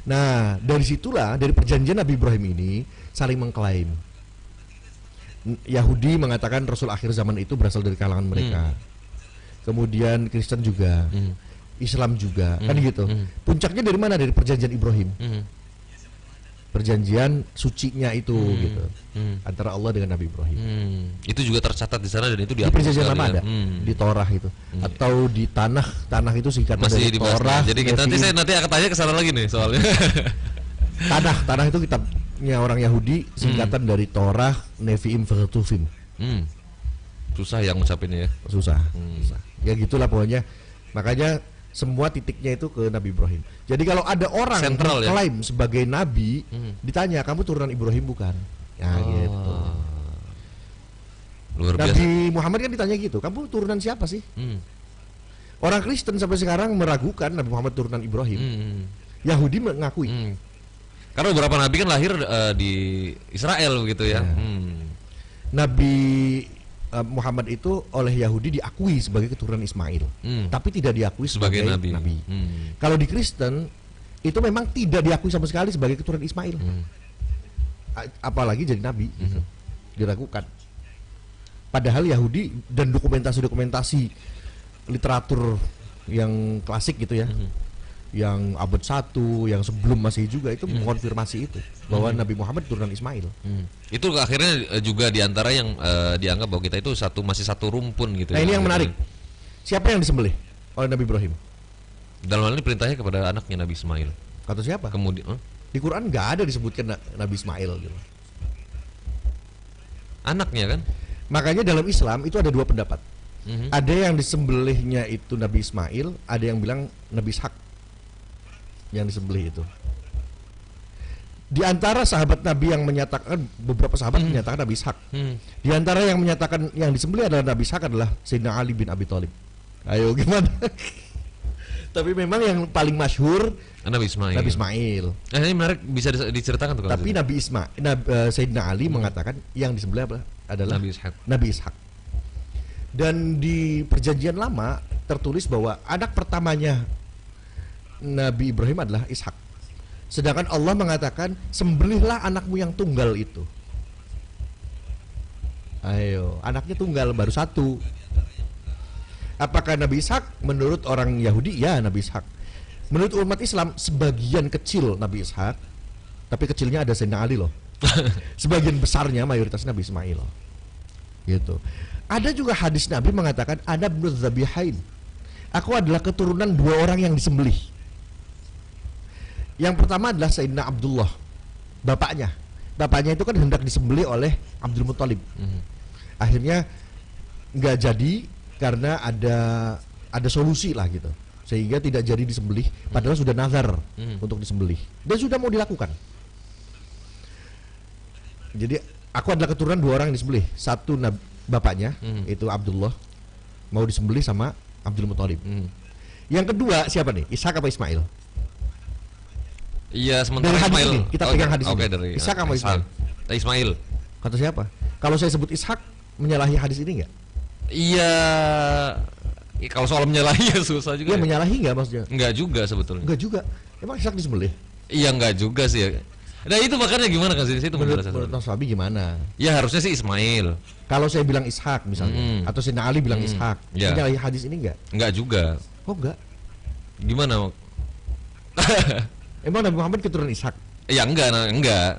Nah, dari situlah dari perjanjian Nabi Ibrahim ini saling mengklaim. Yahudi mengatakan Rasul akhir zaman itu berasal dari kalangan mereka. Kemudian Kristen juga, Islam juga, kan gitu. Puncaknya dari mana? Dari perjanjian Ibrahim. Perjanjian sucinya itu gitu antara Allah dengan Nabi Ibrahim. Itu juga tercatat di sana dan itu di perjanjian lama ada di Torah itu atau di tanah itu singkatan masih dari Torah. Jadi nanti akan tanya ke sana lagi nih soalnya. tanah itu kitabnya orang Yahudi singkatan dari Torah, Nevi'im, Vertufim. Susah yang ngucapinnya ya. Susah. Ya gitulah pokoknya. Makanya semua titiknya itu ke Nabi Ibrahim. Jadi kalau ada orang yang klaim sebagai nabi, ditanya kamu turunan Ibrahim bukan? Ya gitu. Luar biasa. Nabi Muhammad kan ditanya gitu, kamu turunan siapa sih? Orang Kristen sampai sekarang meragukan Nabi Muhammad turunan Ibrahim. Yahudi mengakui. Karena beberapa nabi kan lahir di Israel begitu ya. Nabi Muhammad itu oleh Yahudi diakui sebagai keturunan Ismail, tapi tidak diakui sebagai nabi. Kalau di Kristen itu memang tidak diakui sama sekali sebagai keturunan Ismail, apalagi jadi nabi, gitu. Diragukan. Padahal Yahudi dan dokumentasi literatur yang klasik gitu ya, yang abad 1, yang sebelum Masehi juga itu mengonfirmasi itu bahwa Nabi Muhammad turunan Ismail. Itu akhirnya juga diantara yang dianggap bahwa kita itu masih satu rumpun gitu. Nah ini yang menarik. Siapa yang disembelih oleh Nabi Ibrahim? Dalam hal ini perintahnya kepada anaknya Nabi Ismail. Kata siapa? Kemudian di Quran nggak ada disebutkan Nabi Ismail gitu. Anaknya kan? Makanya dalam Islam itu ada dua pendapat. Ada yang disembelihnya itu Nabi Ismail, ada yang bilang Nabi Ishak yang disembelih itu. Di antara sahabat Nabi yang menyatakan, beberapa sahabat menyatakan Nabi Ishak. Di antara yang menyatakan yang disembelih adalah Nabi Ishak adalah Sayyidina Ali bin Abi Thalib. Ayo gimana? Tapi memang yang paling masyhur Nabi Ismail. Nabi Ismail. Ini menarik, bisa diceritakan tuh. Tapi Nabi Ismail, Sayyidina Ali mengatakan yang disembelih adalah Nabi Ishak. Dan di perjanjian lama tertulis bahwa anak pertamanya Nabi Ibrahim adalah Ishak. Sedangkan Allah mengatakan sembelihlah anakmu yang tunggal itu. Ayo, anaknya tunggal baru satu. Apakah Nabi Ishak? Menurut orang Yahudi ya Nabi Ishak. Menurut umat Islam sebagian kecil Nabi Ishak, tapi kecilnya ada Sayyidina Ali loh. Sebagian besarnya mayoritas Nabi Ismail. Gitu. Ada juga hadis Nabi mengatakan ana ibnu dzabihain. Aku adalah keturunan dua orang yang disembelih. Yang pertama adalah Sayyidina Abdullah, bapaknya. Bapaknya itu kan hendak disembelih oleh Abdul Muthalib. Akhirnya nggak jadi karena ada solusi lah gitu. sehingga tidak jadi disembelih padahal sudah nazar untuk disembelih dan sudah mau dilakukan. Jadi aku adalah keturunan 2 orang yang disembelih. Satu bapaknya itu Abdullah mau disembelih sama Abdul Muthalib. Yang kedua siapa nih? Ishak apa Ismail? Iya, sementara Dari hadis Ismail. ini, kita pegang hadis Oke, ini. dari Ishak sama Ismail. Ismail. Kata siapa? Kalau saya sebut Ishak menyalahi hadis ini nggak? Iya. Kalau soal menyalahi ya susah juga. Iya, Ya. menyalahi nggak maksudnya? Enggak juga sebetulnya. Enggak juga. Emang Ishak disembelih? Iya, enggak juga sih ya. Nah, itu makanya gimana kan sih itu Menurut menurut Mas Fabi gimana? Ya harusnya sih Ismail. Kalau saya bilang Ishak misalnya, atau Sayyidina Ali bilang Ishak, Ya. menyalahi hadis ini nggak? Enggak juga. Oh enggak. Gimana? Emang Nabi Muhammad keturunan Ishak? Ya enggak.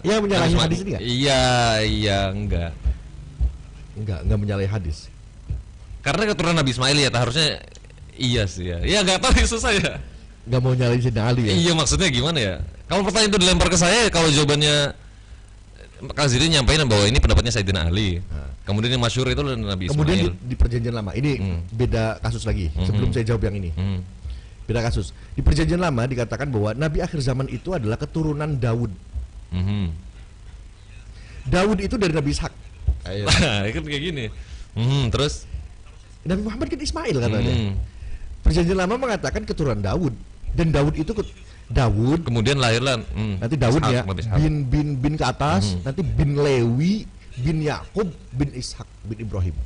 Ya, menyalahi Harus hadis ini nggak? Iya, enggak. Enggak menyalahi hadis. Karena keturunan Nabi Ismail ya, harusnya iya sih ya. Ya enggak tahu susah ya. Enggak mau nyalahin Sayyidina Ali ya? Iya, maksudnya gimana ya? Kalau pertanyaan itu dilempar ke saya, kalau jawabannya Kang Zidin nyampaikan bahwa ini pendapatnya Sayyidina Ali. Kemudian yang masyhur itu Nabi Ismail. Kemudian di perjanjian lama ini beda kasus lagi. Sebelum saya jawab yang ini, beda kasus. Di perjanjian lama dikatakan bahwa Nabi akhir zaman itu adalah keturunan Daud. Daud itu dari Nabi Ishak. Ayo. Kan kayak gini. Terus Nabi Muhammad kan Ismail katanya. Perjanjian lama mengatakan keturunan Daud dan Daud itu Daud. kemudian lahirlah Nanti Daud Ishak, ya Nabi Ishak. bin ke atas, nanti bin Lewi, bin Yakub, bin Ishak, bin Ibrahim.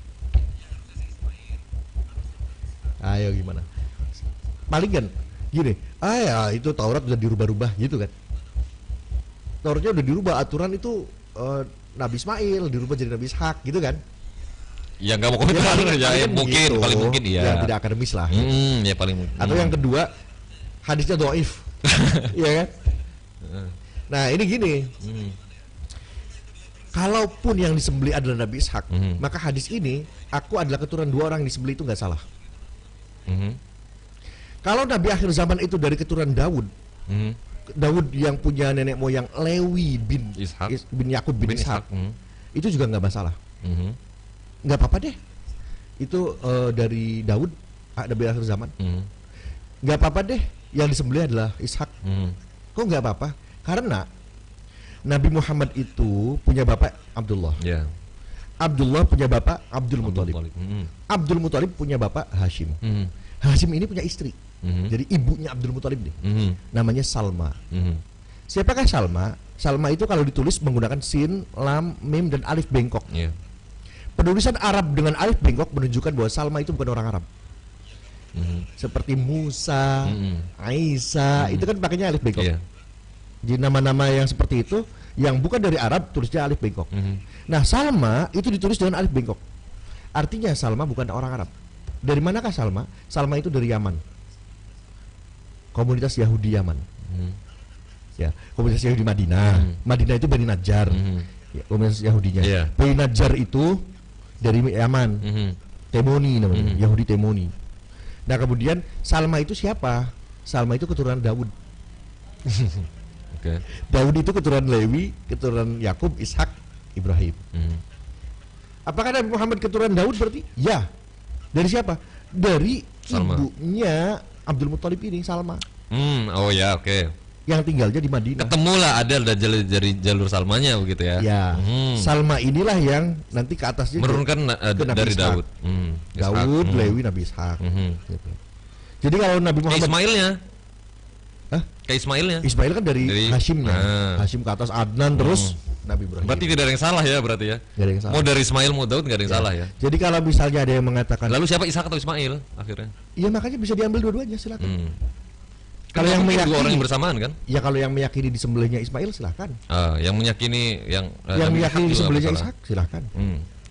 Ayo gimana? Paling kan gini, ya itu Taurat udah dirubah-rubah gitu kan. Tauratnya udah dirubah, aturan itu Nabi Ismail dirubah jadi Nabi Ishak gitu kan. Ya nggak mau komentar ya, paling mungkin gitu. paling mungkin iya. Yang tidak akademis lah. Ya paling mungkin. Atau yang kedua hadisnya dhaif. Iya kan? Nah, ini gini. Kalaupun yang disembelih adalah Nabi Ishak, maka hadis ini aku adalah keturunan 2 orang yang disembelih itu nggak salah. Kalau Nabi akhir zaman itu dari keturunan Daud, Daud yang punya nenek moyang Lewi bin Ishak. bin Yakub bin Ishak, itu juga nggak masalah. Nggak apa-apa deh. Itu dari Daud Nabi akhir zaman. Nggak apa-apa deh. Yang disembelih adalah Ishak. Kok nggak apa-apa? Karena Nabi Muhammad itu punya bapak Abdullah. Ya. Abdullah punya bapak Abdul Muthalib. Abdul Muthalib punya bapak Hashim. Hashim ini punya istri. Jadi ibunya Abdul Muthalib nih. Namanya Salma. Siapakah Salma? Salma itu kalau ditulis menggunakan sin, lam, mim dan alif bengkok. Yeah. Penulisan Arab dengan alif bengkok menunjukkan bahwa Salma itu bukan orang Arab. Seperti Musa, Aisyah, itu kan pakainya alif bengkok. Yeah. Jadi nama-nama yang seperti itu yang bukan dari Arab tulisnya alif bengkok. Nah, Salma itu ditulis dengan alif bengkok. Artinya Salma bukan orang Arab. Dari manakah Salma? Salma itu dari Yaman. Komunitas Yahudi Yaman. Ya, komunitas Yahudi Madinah. Madinah itu Bani Najjar. Ya, komunitas Yahudinya. Yeah. Bani Najjar itu dari Yaman. Temoni namanya, Yahudi Temoni. Nah, kemudian Salma itu siapa? Salma itu keturunan Daud. Okay. Daud itu keturunan Lewi, keturunan Yakub, Ishak, Ibrahim. Apakah Nabi Muhammad keturunan Daud berarti? Ya. Dari siapa? Dari Salma. ibunya Abdul Muthalib ini, Salma. Oh ya, oke. Yang tinggalnya di Madinah. Ketemulah ada dari jalur Salmanya begitu ya. Ya. Salma inilah yang nanti ke atasnya Menurunkan ke Nabi dari Ishak. Daud. Daud, Lewi, Nabi Ishak. Gitu. Jadi kalau Nabi Kayak Muhammad Ismailnya. Hah? Kayak Ismailnya. Ismail kan dari Hashimnya. Hashim ke atas Adnan terus Nabi Ibrahim. Berarti tidak ada yang salah ya berarti ya. Nggak ada yang salah. Mau dari Ismail mau Daud nggak ada yang salah ya. Jadi kalau misalnya ada yang mengatakan Lalu siapa Ishak atau Ismail akhirnya? iya, makanya bisa diambil dua-duanya, silakan. Kalau yang meyakini dua orang yang bersamaan kan? Ya kalau yang meyakini disembelihnya Ismail silakan. Yang meyakini yang meyakini Ishak juga disembelihnya bersalah. Ishak silakan.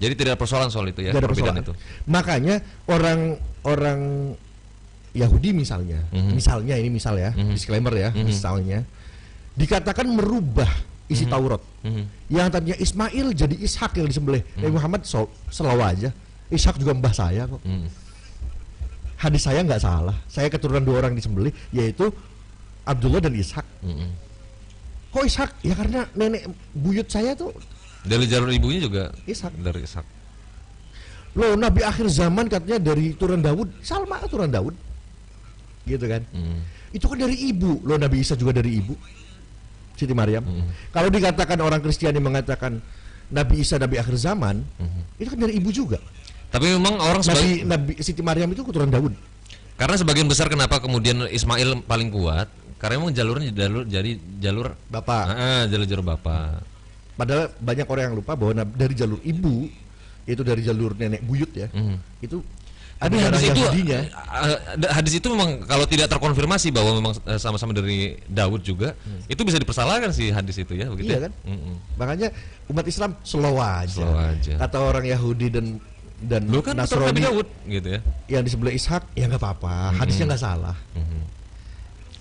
Jadi tidak ada persoalan soal itu ya. Tidak ada perbedaan persoalan. itu. Makanya orang Yahudi misalnya, misalnya ini misal ya, disclaimer ya, misalnya dikatakan merubah isi Taurat. Yang tadinya Ismail jadi Ishak yang disembelih. Nabi Muhammad selalu aja Ishak juga mbah saya kok. Hadis saya nggak salah. Saya keturunan 2 orang disembelih, yaitu Abdullah dan Ishak. Kok Ishak? Ya karena nenek buyut saya tuh Dari jalur ibunya juga Ishak. dari Ishak. Loh, Nabi akhir zaman katanya dari turunan Daud. Salma keturunan Daud. gitu kan. Itu kan dari ibu loh, Nabi Isa juga dari ibu, Siti Maryam. Kalau dikatakan orang Kristiani mengatakan Nabi Isa Nabi akhir zaman, itu kan dari ibu juga. Tapi memang orang Nabi Siti Maryam itu keturunan Daud. Karena sebagian besar kenapa kemudian Ismail paling kuat, karena memang jalurnya jadi jalur bapak. Jalur bapak. Padahal banyak orang yang lupa bahwa dari jalur ibu, itu dari jalur nenek buyut ya, itu ada hadis itu memang kalau tidak terkonfirmasi bahwa memang sama-sama dari Daud juga, itu bisa dipersalahkan sih hadis itu ya, begitu. Iya kan? Makanya umat Islam slow aja. Kata orang Yahudi dan lu kan Nasrani Daud gitu ya. Yang di sebelah Ishak ya nggak apa-apa, hadisnya nggak salah.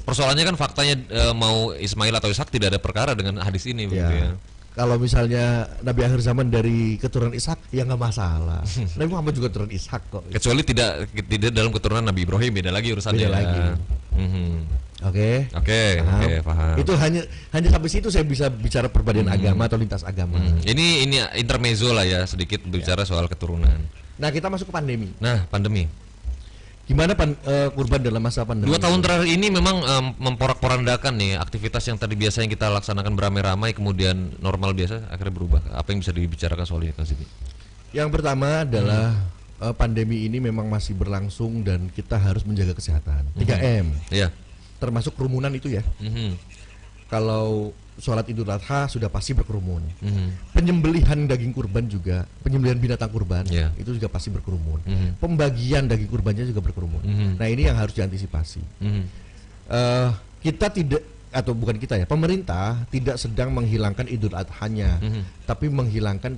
Persoalannya kan faktanya mau Ismail atau Ishak tidak ada perkara dengan hadis ini begitu ya. Kalau misalnya Nabi akhir zaman dari keturunan Ishak ya nggak masalah. Nabi Muhammad juga keturunan Ishak kok. Kecuali tidak dalam keturunan Nabi Ibrahim, beda lagi urusannya. Beda lagi. Oke, paham. Itu hanya sampai situ saya bisa bicara perbedaan agama atau lintas agama. Ini intermezzo lah ya, sedikit bicara soal keturunan. Nah, kita masuk ke pandemi. Pandemi. Gimana kurban dalam masa pandemi? 2 tahun terakhir ini memang memporak-porandakan nih aktivitas yang tadi biasanya kita laksanakan beramai-ramai kemudian normal biasa akhirnya berubah. Apa yang bisa dibicarakan soal ini, Kang Siti? Yang pertama adalah pandemi ini memang masih berlangsung dan kita harus menjaga kesehatan. 3M. Iya. Termasuk kerumunan itu ya. Kalau sholat Idul Adha sudah pasti berkerumun. Penyembelihan daging kurban juga, penyembelihan binatang kurban itu juga pasti berkerumun. Pembagian daging kurbannya juga berkerumun. Nah, ini yang harus diantisipasi. Kita tidak, atau bukan kita ya, pemerintah tidak sedang menghilangkan Idul Adha-nya, tapi menghilangkan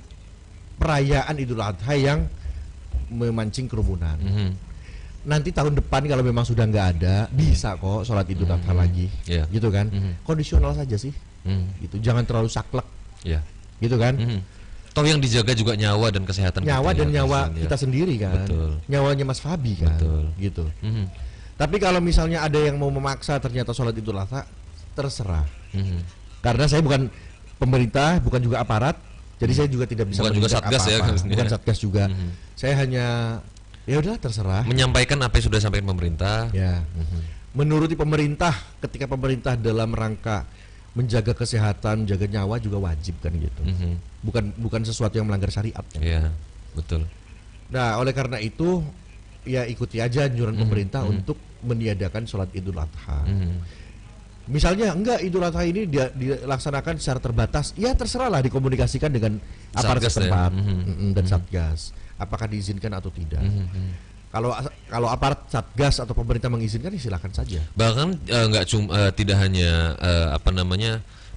perayaan Idul Adha yang memancing kerumunan. Nanti tahun depan kalau memang sudah nggak ada, bisa kok sholat Idul Adha lagi, gitu kan? Kondisional saja sih, gitu. Jangan terlalu saklek, gitu kan? Toh yang dijaga juga nyawa dan kesehatan nyawa kita sendiri kan. Betul. Nyawanya Mas Fabi kan. Betul. Gitu. Tapi kalau misalnya ada yang mau memaksa ternyata sholat Idul Adha, terserah. Karena saya bukan pemerintah, bukan juga aparat, jadi saya juga tidak bisa bukan juga satgas apa-apa. ya, bukan satgas juga. Saya hanya ya udah terserah. Menyampaikan apa yang sudah disampaikan pemerintah. Ya. Menuruti pemerintah ketika pemerintah dalam rangka menjaga kesehatan, menjaga nyawa juga wajib kan gitu. Bukan sesuatu yang melanggar syariat. Iya, betul. Nah, oleh karena itu ya ikuti aja anjuran pemerintah untuk meniadakan sholat Idul Adha. Misalnya enggak Idul Adha ini dilaksanakan secara terbatas, ya terserahlah dikomunikasikan dengan aparat setempat dan satgas. Apakah diizinkan atau tidak? Kalau aparat satgas atau pemerintah mengizinkan, ya silakan saja. Bahkan nggak cuma tidak hanya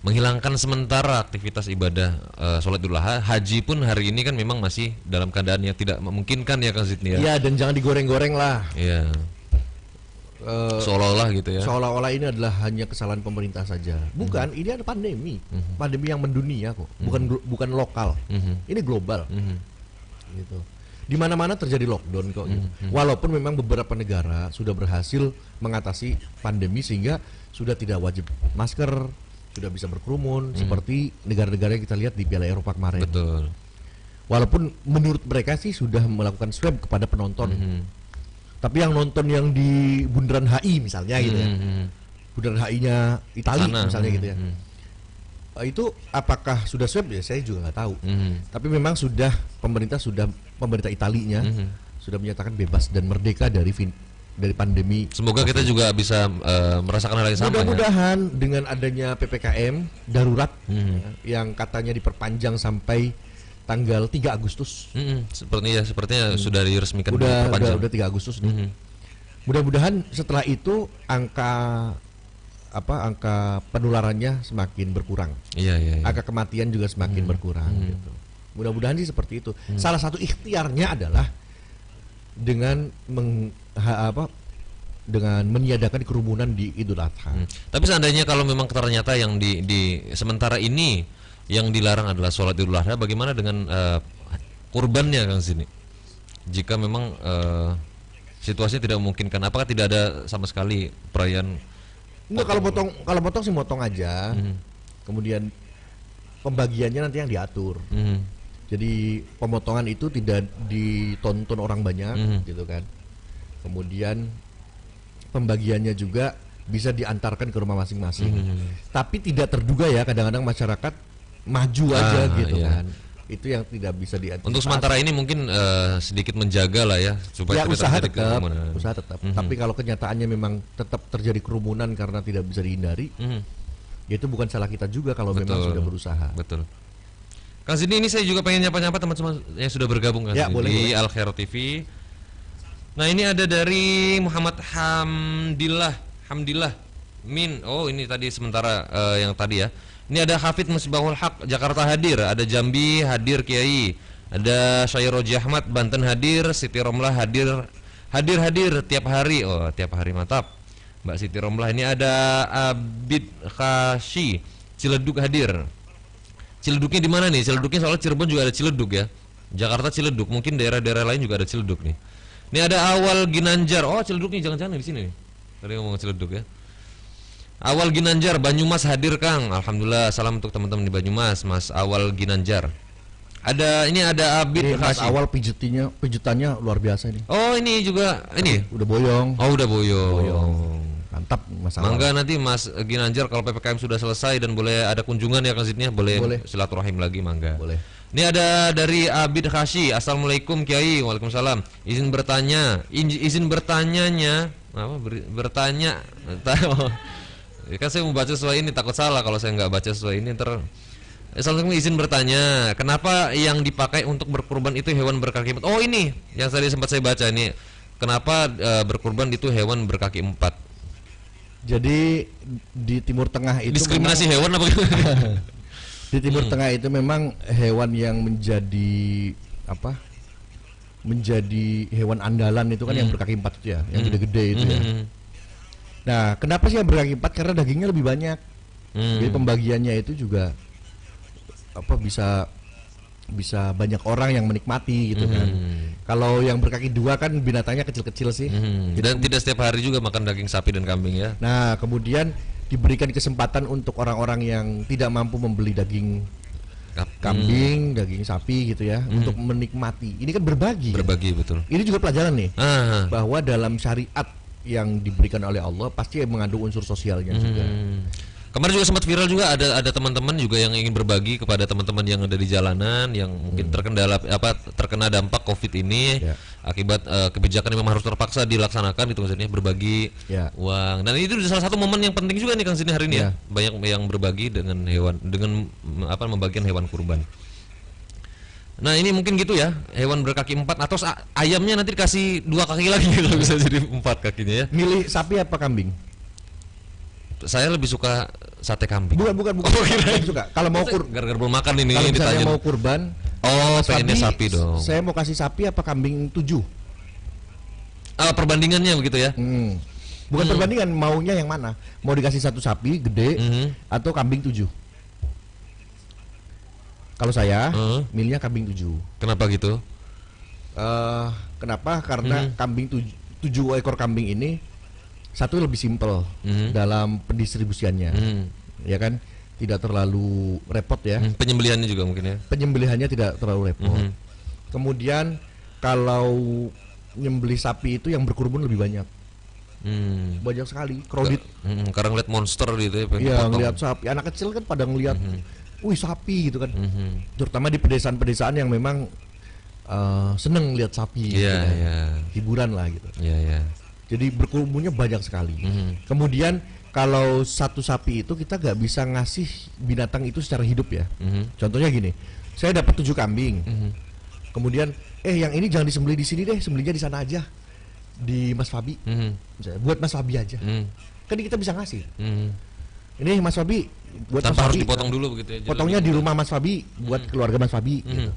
menghilangkan sementara aktivitas ibadah sholat Idul Adha, haji pun hari ini kan memang masih dalam keadaan yang tidak memungkinkan ya Kang Zidni ya. Iya, dan jangan digoreng-goreng lah. Iya. Seolah-olah gitu ya. Seolah-olah ini adalah hanya kesalahan pemerintah saja. Bukan, ini ada pandemi. Pandemi yang mendunia kok. Bukan lokal. Ini global. Gitu. Di mana-mana terjadi lockdown kok. Gitu. Walaupun memang beberapa negara sudah berhasil mengatasi pandemi sehingga sudah tidak wajib masker, sudah bisa berkerumun seperti negara-negara yang kita lihat di Piala Eropa kemarin. Betul. Walaupun menurut mereka sih sudah melakukan swab kepada penonton. Tapi yang nonton yang di Bundaran HI misalnya gitu ya. Bundaran HI-nya Italia misalnya gitu ya. Itu apakah sudah swab ya saya juga nggak tahu. Tapi memang pemerintah Italinya sudah menyatakan bebas dan merdeka dari pandemi. Semoga kita juga bisa merasakan hal yang sama. Mudah-mudahan dengan adanya PPKM darurat yang katanya diperpanjang sampai tanggal 3 Agustus. Sepertinya sudah diresmikan diperpanjang. Udah 3 Agustus nih. Mudah-mudahan setelah itu angka penularannya semakin berkurang. Iya. Angka kematian juga semakin berkurang gitu. Mudah-mudahan sih seperti itu. Salah satu ikhtiarnya adalah dengan dengan meniadakan kerumunan di Idul Adha. Tapi seandainya kalau memang ternyata yang di sementara ini yang dilarang adalah sholat Idul Adha, bagaimana dengan kurbannya Kang Zidni? Jika memang situasinya tidak memungkinkan, apakah tidak ada sama sekali perayaan? Enggak, kalau potong sih motong aja. Kemudian pembagiannya nanti yang diatur. Jadi pemotongan itu tidak ditonton orang banyak gitu kan. Kemudian pembagiannya juga bisa diantarkan ke rumah masing-masing. Tapi tidak terduga ya, kadang-kadang masyarakat maju aja gitu kan. Itu yang tidak bisa diantisipasi. Untuk sementara ini mungkin sedikit menjaga lah ya supaya ya, tidak usaha terjadi tetap, kerumunan. usaha tetap. Tapi kalau kenyataannya memang tetap terjadi kerumunan karena tidak bisa dihindari, ya itu bukan salah kita juga kalau memang sudah berusaha. Betul. Kang Zidni, ini saya juga pengen nyapa-nyapa teman-teman yang sudah bergabung Kang Zidni di Al Khair TV. Nah, ini ada dari Muhammad Hamdillah Min. Oh, ini tadi sementara yang tadi ya. Ini ada Hafid Musbahul Haq Jakarta hadir, ada Jambi hadir Kiai, ada Syairoji Ahmad Banten hadir, Siti Romlah hadir tiap hari. Oh, tiap hari, mantap. Mbak Siti Romlah. Ini ada Abid Khashi Ciledug hadir. Ciledugnya di mana nih? Ciledugnya soalnya Cirebon juga ada Ciledug ya. Jakarta Ciledug, mungkin daerah-daerah lain juga ada Ciledug nih. Ini ada Awal Ginanjar. Oh, Ciledug nih, jangan-jangan di sini nih. Tadi ngomong Ciledug ya. Awal Ginanjar Banyumas hadir Kang. Alhamdulillah, salam untuk teman-teman di Banyumas, Mas Awal Ginanjar. Ini ada Abid Mas Awal pijutannya luar biasa ini. Oh, ini juga ini. Udah boyong. Oh, udah boyong. Mantap Mas Awal. Mangga nanti Mas Ginanjar kalau PPKM sudah selesai dan boleh ada kunjungan ya Kang Zidni, boleh silaturahim lagi, mangga. Boleh. Ini ada dari Abid Khashi. Assalamualaikum Kiai. Waalaikumsalam. Izin bertanyanya apa? Bertanya. Kan saya mau baca sesuai ini, takut salah kalau saya nggak baca sesuai ini Assalamualaikum, izin bertanya, kenapa yang dipakai untuk berkurban itu hewan berkaki 4? Oh, ini yang tadi sempat saya baca ini. Kenapa berkurban itu hewan berkaki 4? Jadi di Timur Tengah itu diskriminasi hewan apa? Di Timur Tengah itu memang hewan yang menjadi apa? Menjadi hewan andalan itu kan yang berkaki 4 itu ya, yang gede-gede itu ya. Nah, kenapa sih yang berkaki 4? Karena dagingnya lebih banyak. Jadi pembagiannya itu juga apa bisa banyak orang yang menikmati gitu kan. Kalau yang berkaki 2 kan binatangnya kecil-kecil sih. Dan tidak setiap hari juga makan daging sapi dan kambing ya. Nah, kemudian diberikan kesempatan untuk orang-orang yang tidak mampu membeli daging kambing, daging sapi gitu ya, untuk menikmati. Ini kan berbagi. Berbagi, betul. Ini juga pelajaran nih, bahwa dalam syariat yang diberikan oleh Allah pasti mengandung unsur sosialnya juga. Kemarin juga sempat viral juga, ada teman-teman juga yang ingin berbagi kepada teman-teman yang ada di jalanan yang mungkin terkena dampak Covid ini akibat kebijakan yang memang harus terpaksa dilaksanakan itu, maksudnya berbagi uang. Dan itu salah satu momen yang penting juga nih Kang Zidni hari ini ya. Banyak yang berbagi dengan hewan, dengan membagikan hewan kurban. Nah, ini mungkin gitu ya, hewan berkaki 4 atau ayamnya nanti dikasih 2 kaki lagi kalau bisa jadi 4 kakinya ya. Milih sapi apa kambing? Saya lebih suka sate kambing. Bukan. Oh, kirain Suka. Kalau mau gara-gara belum makan ini kalau ditanya. mau kurban, pengennya sapi dong. Saya mau kasih sapi apa kambing 7? Perbandingannya begitu ya. Bukan perbandingan, maunya yang mana? Mau dikasih satu sapi gede atau kambing 7? Kalau saya milihnya kambing 7. Kenapa gitu? Kenapa? Karena kambing 7 ekor kambing ini satu lebih simpel dalam pendistribusiannya, ya kan, tidak terlalu repot ya. Penyembelihannya juga mungkin ya. Penyembelihannya tidak terlalu repot. Kemudian kalau nyembelih sapi itu yang berkurban lebih banyak. Banyak sekali, crowded. Karena ngeliat monster gitu ya. Iya, ngeliat sapi. Anak kecil kan pada ngeliat, wih sapi gitu kan. Terutama di pedesaan-pedesaan yang memang seneng lihat sapi. Gitu kan. Hiburan lah gitu. Jadi berkerumunnya banyak sekali. Kemudian kalau satu sapi itu kita nggak bisa ngasih binatang itu secara hidup ya. Contohnya gini, saya dapat 7 kambing. Kemudian yang ini jangan disembelih di sini deh, sembelihnya di sana aja, di Mas Fabi. Buat Mas Fabi aja. Kan kita bisa ngasih. Ini Mas Fabi buat tanpa Mas harus Fabi, dipotong dulu begitu ya. Potongnya di rumah Mas Fabi buat keluarga Mas Fabi gitu.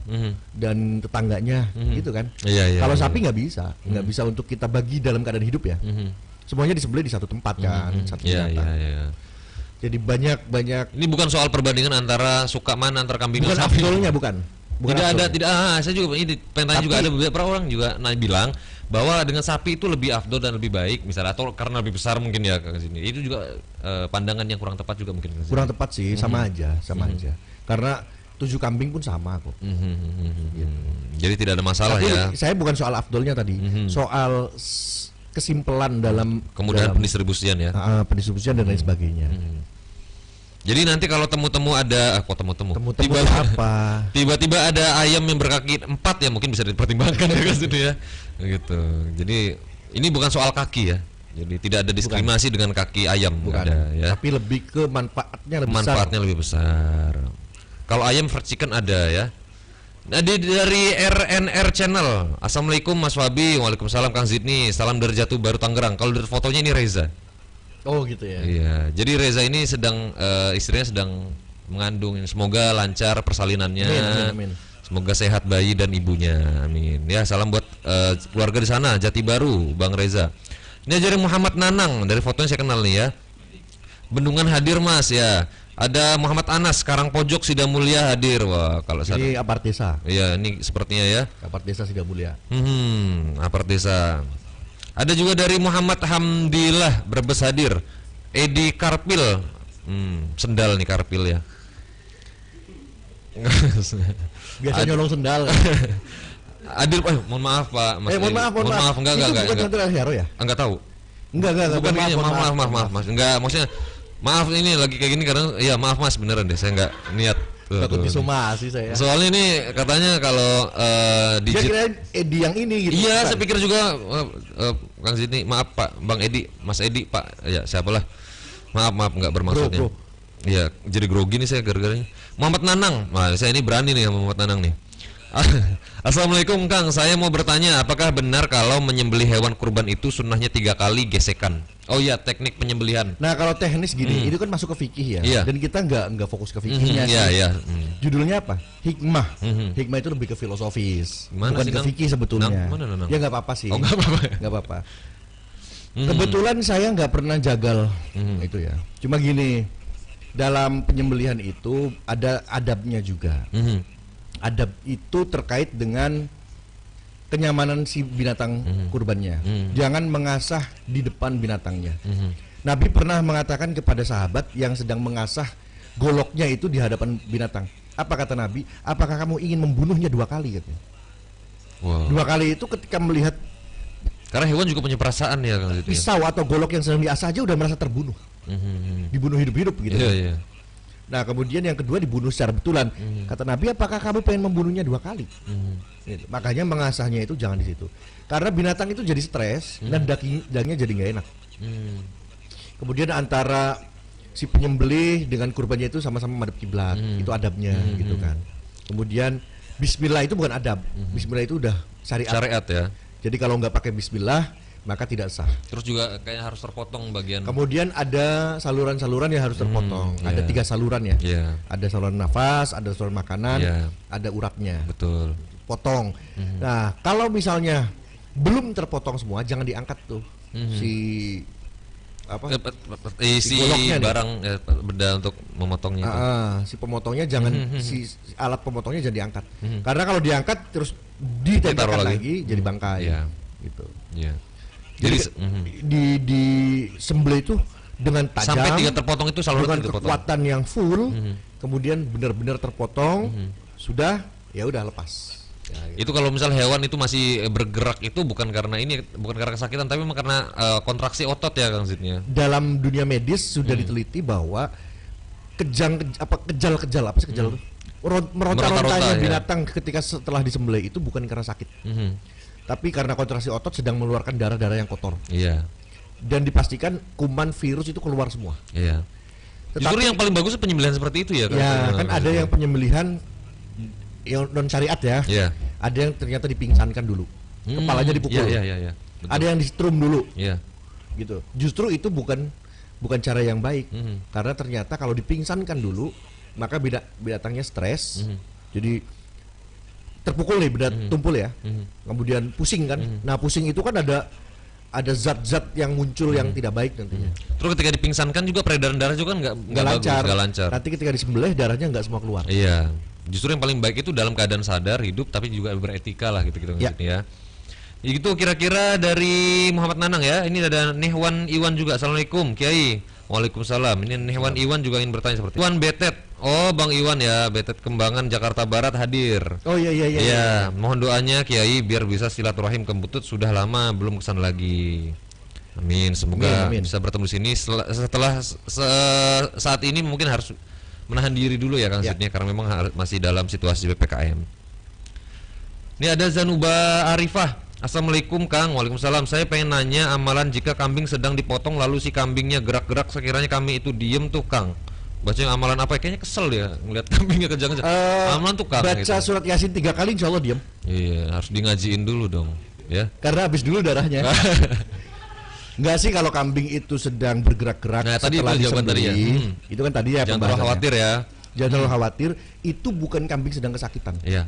Dan tetangganya gitu kan. Kalau sapi nggak bisa untuk kita bagi dalam keadaan hidup ya. Semuanya disembelih di satu tempat kan, satu binatang. Jadi banyak. Ini bukan soal perbandingan antara suka mana antara kambing dan sapi. Bukan. Saya juga ini pengen juga ada beberapa orang juga bilang bahwa dengan sapi itu lebih afdol dan lebih baik misalnya, atau karena lebih besar mungkin ya ke sini. Itu juga pandangan yang kurang tepat juga mungkin. Kurang tepat sih, sama aja. Karena 7 kambing pun sama kok. Jadi tidak ada masalah. Tapi saya bukan soal afdolnya tadi, soal kesimpelan dalam kemudahan pendistribusian ya. Pendistribusian dan lain sebagainya. Jadi nanti kalau temu-temu ada Temu-temu tiba-tiba apa? tiba-tiba ada ayam yang berkaki 4 ya mungkin bisa dipertimbangkan ya kan gitu ya. Gitu. Jadi ini bukan soal kaki ya. Jadi tidak ada diskriminasi dengan kaki ayam, Bukan. ada ya. Tapi lebih ke manfaatnya lebih Manfaatnya lebih besar. Kalau ayam fried chicken ada ya. Nah, dari RNR Channel. Assalamualaikum Mas Wabi. Waalaikumsalam Kang Zidni. Salam dari Jatuh Baru Tangerang. Kalau dari fotonya ini Reza. Oh gitu ya. Iya. Jadi Reza ini sedang istrinya sedang mengandung. Semoga lancar persalinannya. Amin. Semoga sehat bayi dan ibunya. Amin. Ya, salam buat keluarga di sana Jati Baru, Bang Reza. Ini dari Muhammad Nanang. Dari fotonya saya kenal nih ya. Bendungan hadir Mas ya. Ada Muhammad Anas Karangpojok Sidamulia hadir. Wah, kalau Ini apart desa. iya, ini sepertinya ya. Apart desa Sidamulia. Apart desa. Ada juga dari Muhammad Hamdillah Brebes hadir. Edi Karpil. Sendal nih Karpil ya. Biasa nyolong sendal. Adil, mohon maaf Pak Mas. Mohon maaf. Enggak. Bukan Tante Hero ya? Enggak tahu. Enggak. Bukan kayaknya, maaf Mas. Enggak, maksudnya maaf ini lagi kayak gini karena ya maaf Mas beneran deh saya enggak niat. Takut disomasi saya. Soalnya ini katanya kalau Dia kirain Edi yang ini gitu. Iya, bukan? saya pikir juga Kang Zidni, maaf Pak, Bang Edi, Mas Edi, Pak, ya siapalah. Maaf enggak bermaksudnya. Bro. Iya, jadi grogi nih saya gara-garanya. Muhammad Nanang. Nah, saya ini berani nih sama Muhammad Nanang nih. Assalamualaikum Kang, saya mau bertanya apakah benar kalau menyembelih hewan kurban itu sunnahnya 3 kali gesekan? Oh iya, teknik penyembelihan. Nah kalau teknis gini, itu kan masuk ke fikih ya. Iya. Dan kita nggak fokus ke fikihnya sih. Iya. Judulnya apa? Hikmah. Hikmah itu lebih ke filosofis, Gimana bukan sih, ke Nang? fikih sebetulnya. Nang, mana, Nang? Ya nggak apa-apa sih. Oh, nggak apa-apa. Nggak apa-apa. Kebetulan saya nggak pernah jagal itu ya. Cuma gini, dalam penyembelihan itu ada adabnya juga. Adab itu terkait dengan kenyamanan si binatang kurbannya. Jangan mengasah di depan binatangnya. Nabi pernah mengatakan kepada sahabat yang sedang mengasah goloknya itu di hadapan binatang. Apa kata Nabi? Apakah kamu ingin membunuhnya 2 kali? Katanya. Wow. 2 kali itu ketika melihat Karena hewan juga punya perasaan ya Kang Zidni. pisau atau golok yang sedang diasah aja udah merasa terbunuh. Dibunuh hidup-hidup gitu. Iya. Nah kemudian yang kedua dibunuh secara betulan. Kata Nabi, apakah kamu pengen membunuhnya 2 kali? Gitu. Makanya mengasahnya itu jangan di situ. Karena binatang itu jadi stres dan dagingnya jadi nggak enak. Kemudian antara si penyembelih dengan kurbannya itu sama-sama madhab kiblat, itu adabnya gitu kan. Kemudian Bismillah itu bukan adab, Bismillah itu udah syariat ya. Jadi kalau nggak pakai Bismillah maka tidak sah. Terus juga kayaknya harus terpotong bagian. Kemudian ada saluran-saluran yang harus terpotong. Ada 3 saluran ya. Ada saluran nafas, ada saluran makanan, ada uratnya. Betul. Potong. Nah, kalau misalnya belum terpotong semua, jangan diangkat tuh si apa? Si goloknya barang ya, benda untuk memotongnya itu. Si pemotongnya jangan si alat pemotongnya jangan diangkat. Karena kalau diangkat terus ditempelkan lagi jadi bangkai. Gitu. Iya. Jadi di sembelih itu dengan tajam sampai 3 terpotong itu saluran dengan kekuatan yang full, kemudian benar-benar terpotong, sudah ya udah lepas. Ya, gitu. Itu kalau misal hewan itu masih bergerak itu bukan karena kesakitan tapi memang karena kontraksi otot ya Kang Zidni. Dalam dunia medis sudah diteliti bahwa kejal-kejal apa sih kejal itu? Meronta-rontanya binatang ketika setelah disembelih itu bukan karena sakit. Tapi karena kontraksi otot sedang mengeluarkan darah-darah yang kotor. Iya. Dan dipastikan kuman virus itu keluar semua. Iya. Justru yang paling bagus penyembelihan seperti itu ya kan? Ya, kan ada yang penyembelihan yang non syariat ya. Iya. Ada yang ternyata dipingsankan dulu. Kepalanya dipukul. Iya. Ada yang di-strum dulu. Iya. Gitu. Justru itu bukan cara yang baik. Karena ternyata kalau dipingsankan dulu, maka binatangnya stres. Jadi terpukul nih benda tumpul ya, kemudian pusing kan. Nah pusing itu kan ada zat-zat yang muncul yang tidak baik nantinya. Terus ketika dipingsankan juga peredaran darah juga nggak lancar. Nanti ketika disembelih darahnya nggak semua keluar. Iya. Justru yang paling baik itu dalam keadaan sadar hidup tapi juga beretika lah gitu ya. Itu kira-kira dari Muhammad Nanang ya. Ini ada Nehwan Iwan juga. Assalamualaikum Kiai. Waalaikumsalam. Ini Nehwan Iwan juga ingin bertanya seperti Iwan Betet. Oh Bang Iwan ya, Betet Kembangan Jakarta Barat hadir. Oh iya. Iya, mohon doanya Kiai biar bisa silaturahim ke Butut, sudah lama belum kesana lagi. Amin, semoga Amin. bisa bertemu di sini setelah saat ini mungkin harus menahan diri dulu ya Kang Sidney, karena memang masih dalam situasi PPKM. Ini ada Zanuba Arifah. Assalamualaikum Kang. Waalaikumsalam. Saya pengen nanya amalan jika kambing sedang dipotong lalu si kambingnya gerak-gerak, sekiranya kami itu diem tuh Kang. Baca amalan apa? Kayaknya kesel ya ngeliat kambingnya kejang-kejang. Amalan tuh Kang. Baca gitu. surat Yasin 3 kali insya Allah diam. Iya, harus di-ngajiin dulu dong, ya. Karena habis dulu darahnya. Enggak sih kalau kambing itu sedang bergerak-gerak. Nah, tadi setelah itu jawaban tadi ya. disembelih, itu kan tadi ya. Jangan terlalu khawatir ya. Jangan terlalu khawatir. Itu bukan kambing sedang kesakitan. Iya.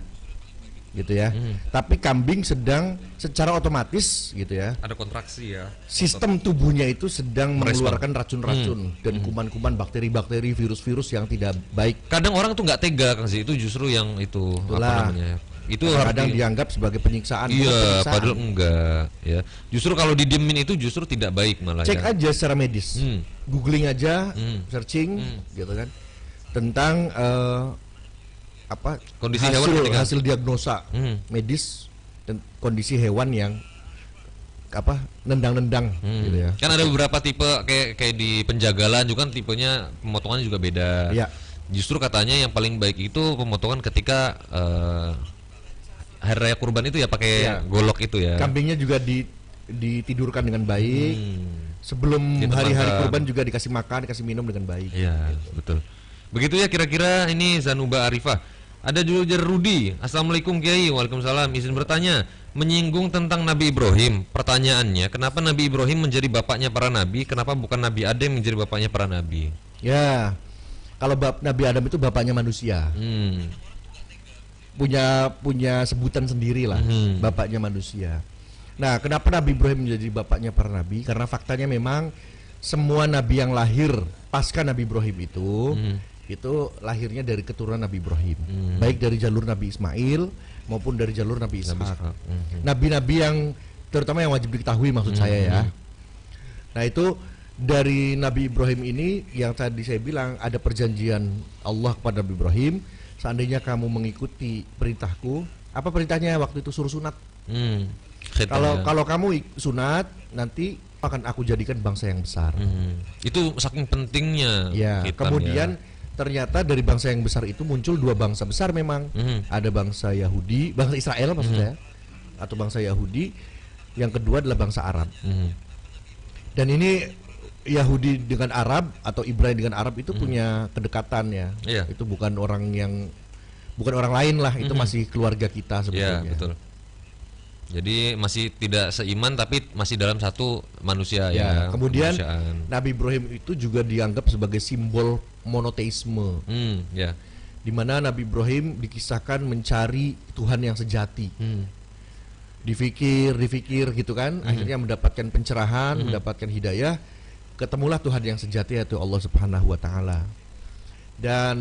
Gitu ya. Tapi kambing sedang secara otomatis gitu ya. Ada kontraksi ya. Sistem tubuhnya itu sedang Merespon. mengeluarkan racun-racun dan kuman-kuman, bakteri-bakteri, virus-virus yang tidak baik. Kadang orang tuh nggak tega Kang sih, itu justru yang itu Itulah. apa namanya? Itu harus Kadang dianggap sebagai penyiksaan. Bukan Iya, penyiksaan. padahal enggak ya. Justru kalau didiemin itu justru tidak baik malah Cek ya. aja secara medis, googling aja, searching, gitu kan, tentang apa Kondisi hewan ketika- hasil diagnosa medis dan kondisi hewan yang apa nendang-nendang, gitu ya. Kan ada beberapa tipe kayak di penjagalan juga kan tipenya pemotongannya juga beda. Iya. Justru katanya yang paling baik itu pemotongan ketika hari raya kurban itu ya pakai Iya. golok itu ya. Kambingnya juga ditidurkan dengan baik. Sebelum Ditempatkan. hari-hari kurban juga dikasih makan, dikasih minum dengan baik. Iya, betul. Begitu ya kira-kira. Ini Zanuba Arifah. Ada juga Rudi. Assalamualaikum Kiai. Waalaikumsalam. Izin bertanya, menyinggung tentang Nabi Ibrahim. Pertanyaannya, kenapa Nabi Ibrahim menjadi bapaknya para nabi? Kenapa bukan Nabi Adam menjadi bapaknya para nabi? Ya, kalau Nabi Adam itu bapaknya manusia. punya sebutan sendiri lah, bapaknya manusia. Nah, kenapa Nabi Ibrahim menjadi bapaknya para nabi? Karena faktanya memang semua nabi yang lahir pasca Nabi Ibrahim itu lahirnya dari keturunan Nabi Ibrahim, baik dari jalur Nabi Ismail maupun dari jalur Nabi Ishak. Nabi-nabi yang terutama yang wajib diketahui maksud saya ya. Nah, itu dari Nabi Ibrahim ini yang tadi saya bilang ada perjanjian Allah kepada Nabi Ibrahim, seandainya kamu mengikuti perintahku, apa perintahnya waktu itu suruh sunat. Kalau kamu sunat, nanti akan aku jadikan bangsa yang besar. Itu saking pentingnya. Ya, kemudian ternyata dari bangsa yang besar itu muncul dua bangsa besar memang. Ada bangsa Yahudi, bangsa Israel maksud saya, atau bangsa Yahudi. Yang kedua adalah bangsa Arab. Dan ini Yahudi dengan Arab atau Ibrani dengan Arab itu punya kedekatan ya. Iya. Itu bukan orang lain lah, itu masih keluarga kita sebetulnya. Iya, betul. Jadi masih tidak seiman tapi masih dalam satu manusia ya. Kemudian kemanusiaan. Nabi Ibrahim itu juga dianggap sebagai simbol monoteisme. Ya. Di mana Nabi Ibrahim dikisahkan mencari Tuhan yang sejati. Dipikir gitu kan, akhirnya mendapatkan pencerahan, mendapatkan hidayah, ketemulah Tuhan yang sejati yaitu Allah Subhanahu wa taala. Dan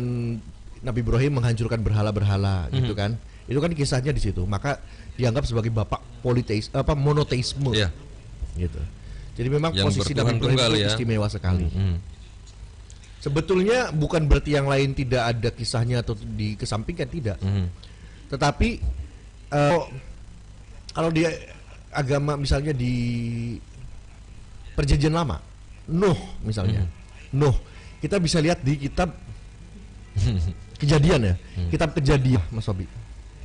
Nabi Ibrahim menghancurkan berhala-berhala gitu kan. Itu kan kisahnya di situ. Maka dianggap sebagai bapak monoteisme. Iya. Gitu. Jadi memang Yang posisi Nabi bertuhan Ibrahim tunggal itu ya. istimewa sekali. Sebetulnya bukan berarti yang lain tidak ada kisahnya atau dikesampingkan, tidak. Tetapi kalau di agama misalnya di perjanjian lama, Nuh misalnya, Nuh kita bisa lihat di kitab Kejadian ya, kitab Kejadian, Mas Sobi.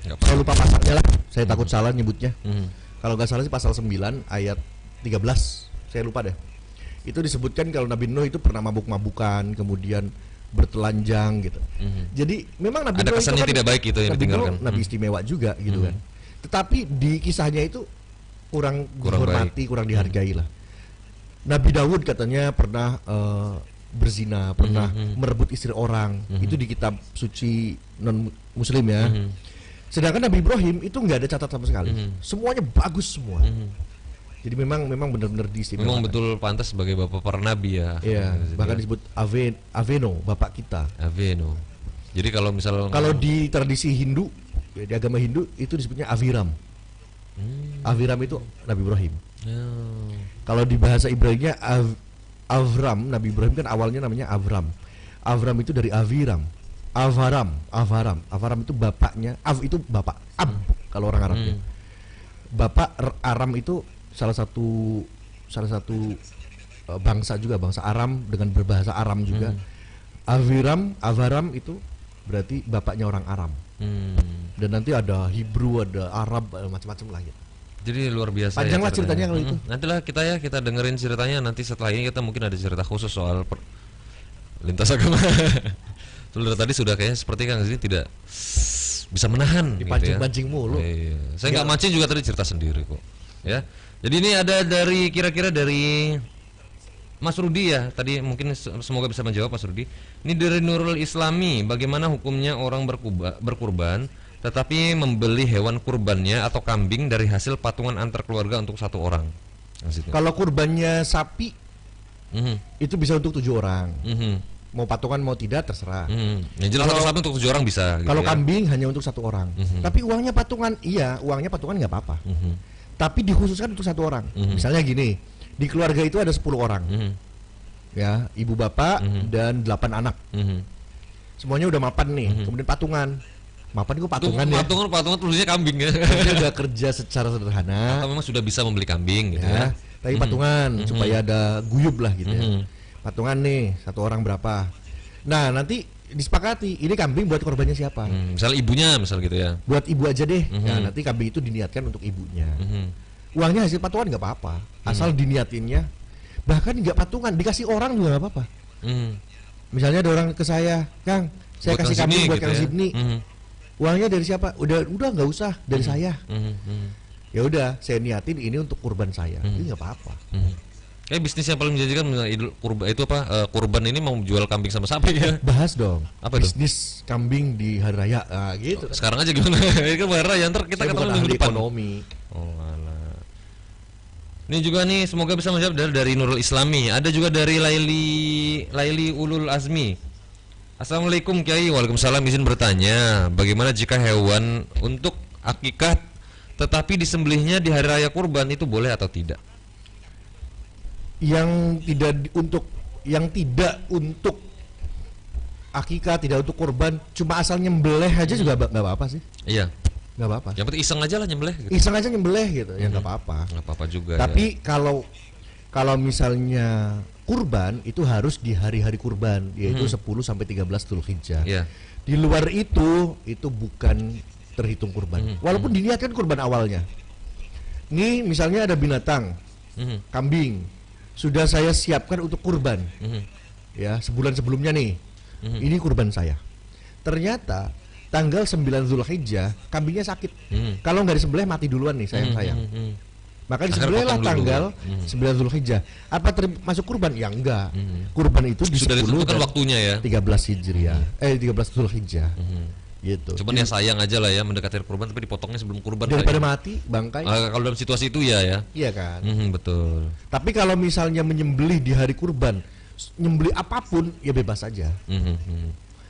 Saya lupa pasalnya lah, saya takut salah nyebutnya. Kalau nggak salah sih pasal 9 ayat 13, saya lupa deh. Itu disebutkan kalau Nabi Nuh itu pernah mabuk-mabukan, kemudian bertelanjang gitu. Jadi memang Nabi Ada Nuh kesannya itu kan, tidak baik itu yang Nabi ditinggalkan. Nuh Nabi istimewa juga gitu kan. Tetapi di kisahnya itu kurang dihormati, kurang dihargai lah. Nabi Daud katanya pernah berzina, pernah merebut istri orang. Itu di kitab suci non muslim ya. Sedangkan Nabi Ibrahim itu nggak ada catatan sama sekali. Semuanya bagus semua. Jadi memang benar-benar diistimewakan. Memang betul pantas sebagai bapak para nabi ya. Iya, bahkan disebut Aveno, bapak kita. Aveno. Jadi kalau misal di tradisi Hindu, ya, di agama Hindu itu disebutnya Aviram. Aviram itu Nabi Ibrahim. Kalau di bahasa Ibrani-nya Avram, Nabi Ibrahim kan awalnya namanya Avram. Avram itu dari Aviram. Avaram itu bapaknya. Itu bapak. Ab kalau orang Arabnya. Bapak Aram itu salah satu salah satu bangsa juga, bangsa Aram dengan berbahasa Aram juga. Avaram itu berarti bapaknya orang Aram. Dan nanti ada Hebrew, ada Arab, macam-macam lah gitu. Jadi luar biasa. Panjang lah ceritanya kalau itu. Nantilah kita dengerin ceritanya, nanti setelah ini kita mungkin ada cerita khusus soal lintas agama. Dari tadi sudah kayaknya seperti Kang Zidni tidak bisa menahan dipancing-pancing mulu. Iya. Saya nggak mancing juga, tadi cerita sendiri kok. Ya. Jadi ini ada dari kira-kira dari Mas Rudi ya. Tadi mungkin semoga bisa menjawab Mas Rudi. Ini dari Nurul Islami, bagaimana hukumnya orang berkurban tetapi membeli hewan kurbannya atau kambing dari hasil patungan antar keluarga untuk satu orang? Kalau kurbannya sapi itu bisa untuk 7 orang. Mau patungan mau tidak terserah. Yang jelas satu sapi untuk 7 orang bisa. Kalau kambing hanya untuk 1 orang. Tapi uangnya patungan, uangnya patungan nggak apa-apa. Tapi dikhususkan untuk 1 orang. Misalnya gini, di keluarga itu ada 10 orang. Ya, ibu bapak dan 8 anak. Semuanya udah mapan nih. Kemudian patungan. Mapan kok patungan ya? Patungan tulisnya kambing ya. Dia udah kerja secara sederhana. Atau memang sudah bisa membeli kambing gitu ya. Tapi patungan supaya ada guyub lah gitu ya. Patungan nih 1 orang berapa. Nah nanti disepakati ini kambing buat korbannya siapa. Misal ibunya misal gitu ya. Buat ibu aja deh. Nah nanti kambing itu diniatkan untuk ibunya. Uangnya hasil patungan nggak apa-apa. Asal diniatinnya. Bahkan nggak patungan, dikasih orang juga nggak apa-apa. Misalnya ada orang ke saya, Kang, saya Buat kasih Kang kambing Zidni buat gitu Kang ya. Zidni. Uangnya dari siapa? Udah nggak usah dari saya. Ya udah, saya niatin ini untuk kurban saya. Ini nggak apa-apa. Kayak bisnis yang paling menjanjikan kurban itu apa? Kurban ini mau jual kambing sama sapi ya? Bahas dong. Apa itu? Bisnis kambing di hari raya. Nah, gitu. Sekarang aja gimana? Ini kan hari raya, ntar kita Saya ketemu bukan minggu ahli depan. ekonomi. Oh alah. Ini juga nih semoga bisa menjawab dari Nurul Islami. Ada juga dari Laili Ulul Azmi. Assalamualaikum Kiai. Waalaikumsalam. Izin bertanya, bagaimana jika hewan untuk akikah tetapi disembelihnya di hari raya kurban itu boleh atau tidak? Yang tidak untuk akikah, tidak untuk kurban, cuma asal nyembelih aja juga nggak apa-apa sih. Iya. Nggak apa-apa. Yang penting iseng aja lah nyembelih gitu. Iseng aja nyembelih gitu, ya nggak apa-apa. Nggak apa-apa juga. Tapi ya. kalau misalnya kurban itu harus di hari-hari kurban, yaitu 10 sampai 13 Dzulhijjah. Iya. Di luar itu bukan terhitung kurban. Walaupun diniatkan kurban awalnya. Nih misalnya ada binatang, kambing, sudah saya siapkan untuk kurban. Ya, sebulan sebelumnya nih. Ini kurban saya. Ternyata tanggal 9 Dzulhijjah kambingnya sakit. Kalau nggak disembelih mati duluan nih sayang-sayang. Maka disembelihlah tanggal 9 Dzulhijjah. Apa termasuk kurban? Ya enggak. Kurban itu di sudah 10 ditentukan dan waktunya ya. 13 Hijriah. 13 Dzulhijjah. Gitu. Cuman ya sayang aja lah ya mendekati kurban tapi dipotongnya sebelum kurban. Daripada mati bangkai. Kalau dalam situasi itu ya. Iya kan. Betul. Tapi kalau misalnya menyembelih di hari kurban, nyembelih apapun ya bebas aja.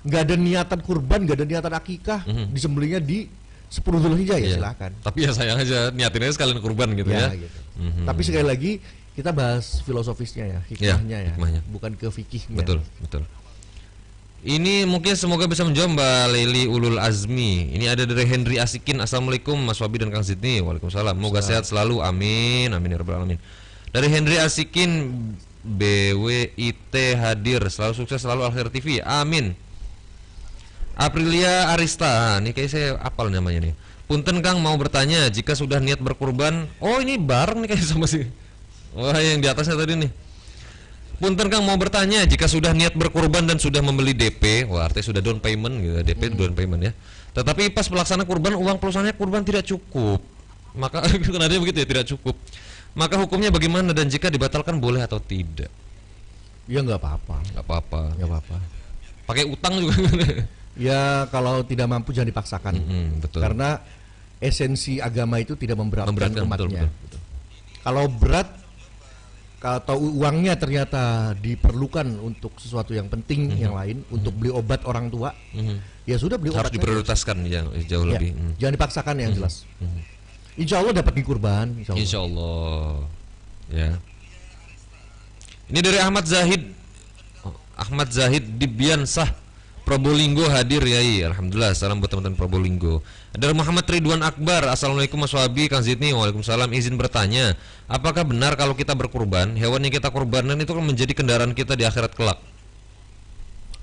Nggak ada niatan kurban, nggak ada niatan akikah, disembelihnya di 10 Dzulhijjah ya silakan. Tapi ya sayang aja niatinnya sekalian kurban gitu ya. Gitu. Tapi sekali lagi kita bahas filosofisnya ya, hikmahnya ya, bukan ke fikihnya. Betul. Ini mungkin semoga bisa menjawab Mbak Leli Ulul Azmi. Ini ada dari Henry Asikin. Assalamualaikum Mas Wabi dan Kang Zidni. Waalaikumsalam. Semoga sehat selalu. Amin. Amin ya rabbal alamin. Dari Henry Asikin BWIT hadir. Selalu sukses selalu Al Khair TV. Amin. Aprilia Arista. Ini kayak saya apal namanya nih. Punten Kang mau bertanya, jika sudah niat berkurban. Oh ini bareng nih kayak sama sih. Wah yang di atasnya tadi nih. Punten Kang mau bertanya, jika sudah niat berkurban dan sudah membeli DP, wah artinya sudah down payment gitu, DP down payment ya. Tetapi pas pelaksanaan kurban uang perusahaannya kurban tidak cukup. Maka kenapa begitu ya, tidak cukup. Maka hukumnya bagaimana dan jika dibatalkan boleh atau tidak? Ya nggak apa-apa. Nggak apa-apa. Pakai utang juga. Ya kalau tidak mampu jangan dipaksakan. Betul. Karena esensi agama itu tidak memberatkan umatnya. Betul. Kalau berat atau uangnya ternyata diperlukan untuk sesuatu yang penting yang lain, untuk beli obat orang tua, ya sudah beli obat. Harus diprioritaskan yang jauh lebih. Jangan dipaksakan yang jelas. Insya Allah dapat di kurban. Insya Allah. Ya. Ini dari Ahmad Zahid Dibiansah. Probolinggo hadir Yai. Alhamdulillah, salam buat teman-teman Probolinggo. Ada Muhammad Ridwan Akbar. Assalamualaikum Mas Wabi, Kang Zidni. Waalaikumsalam. Izin bertanya, apakah benar kalau kita berkurban, hewan yang kita kurbankan itu kan menjadi kendaraan kita di akhirat kelak?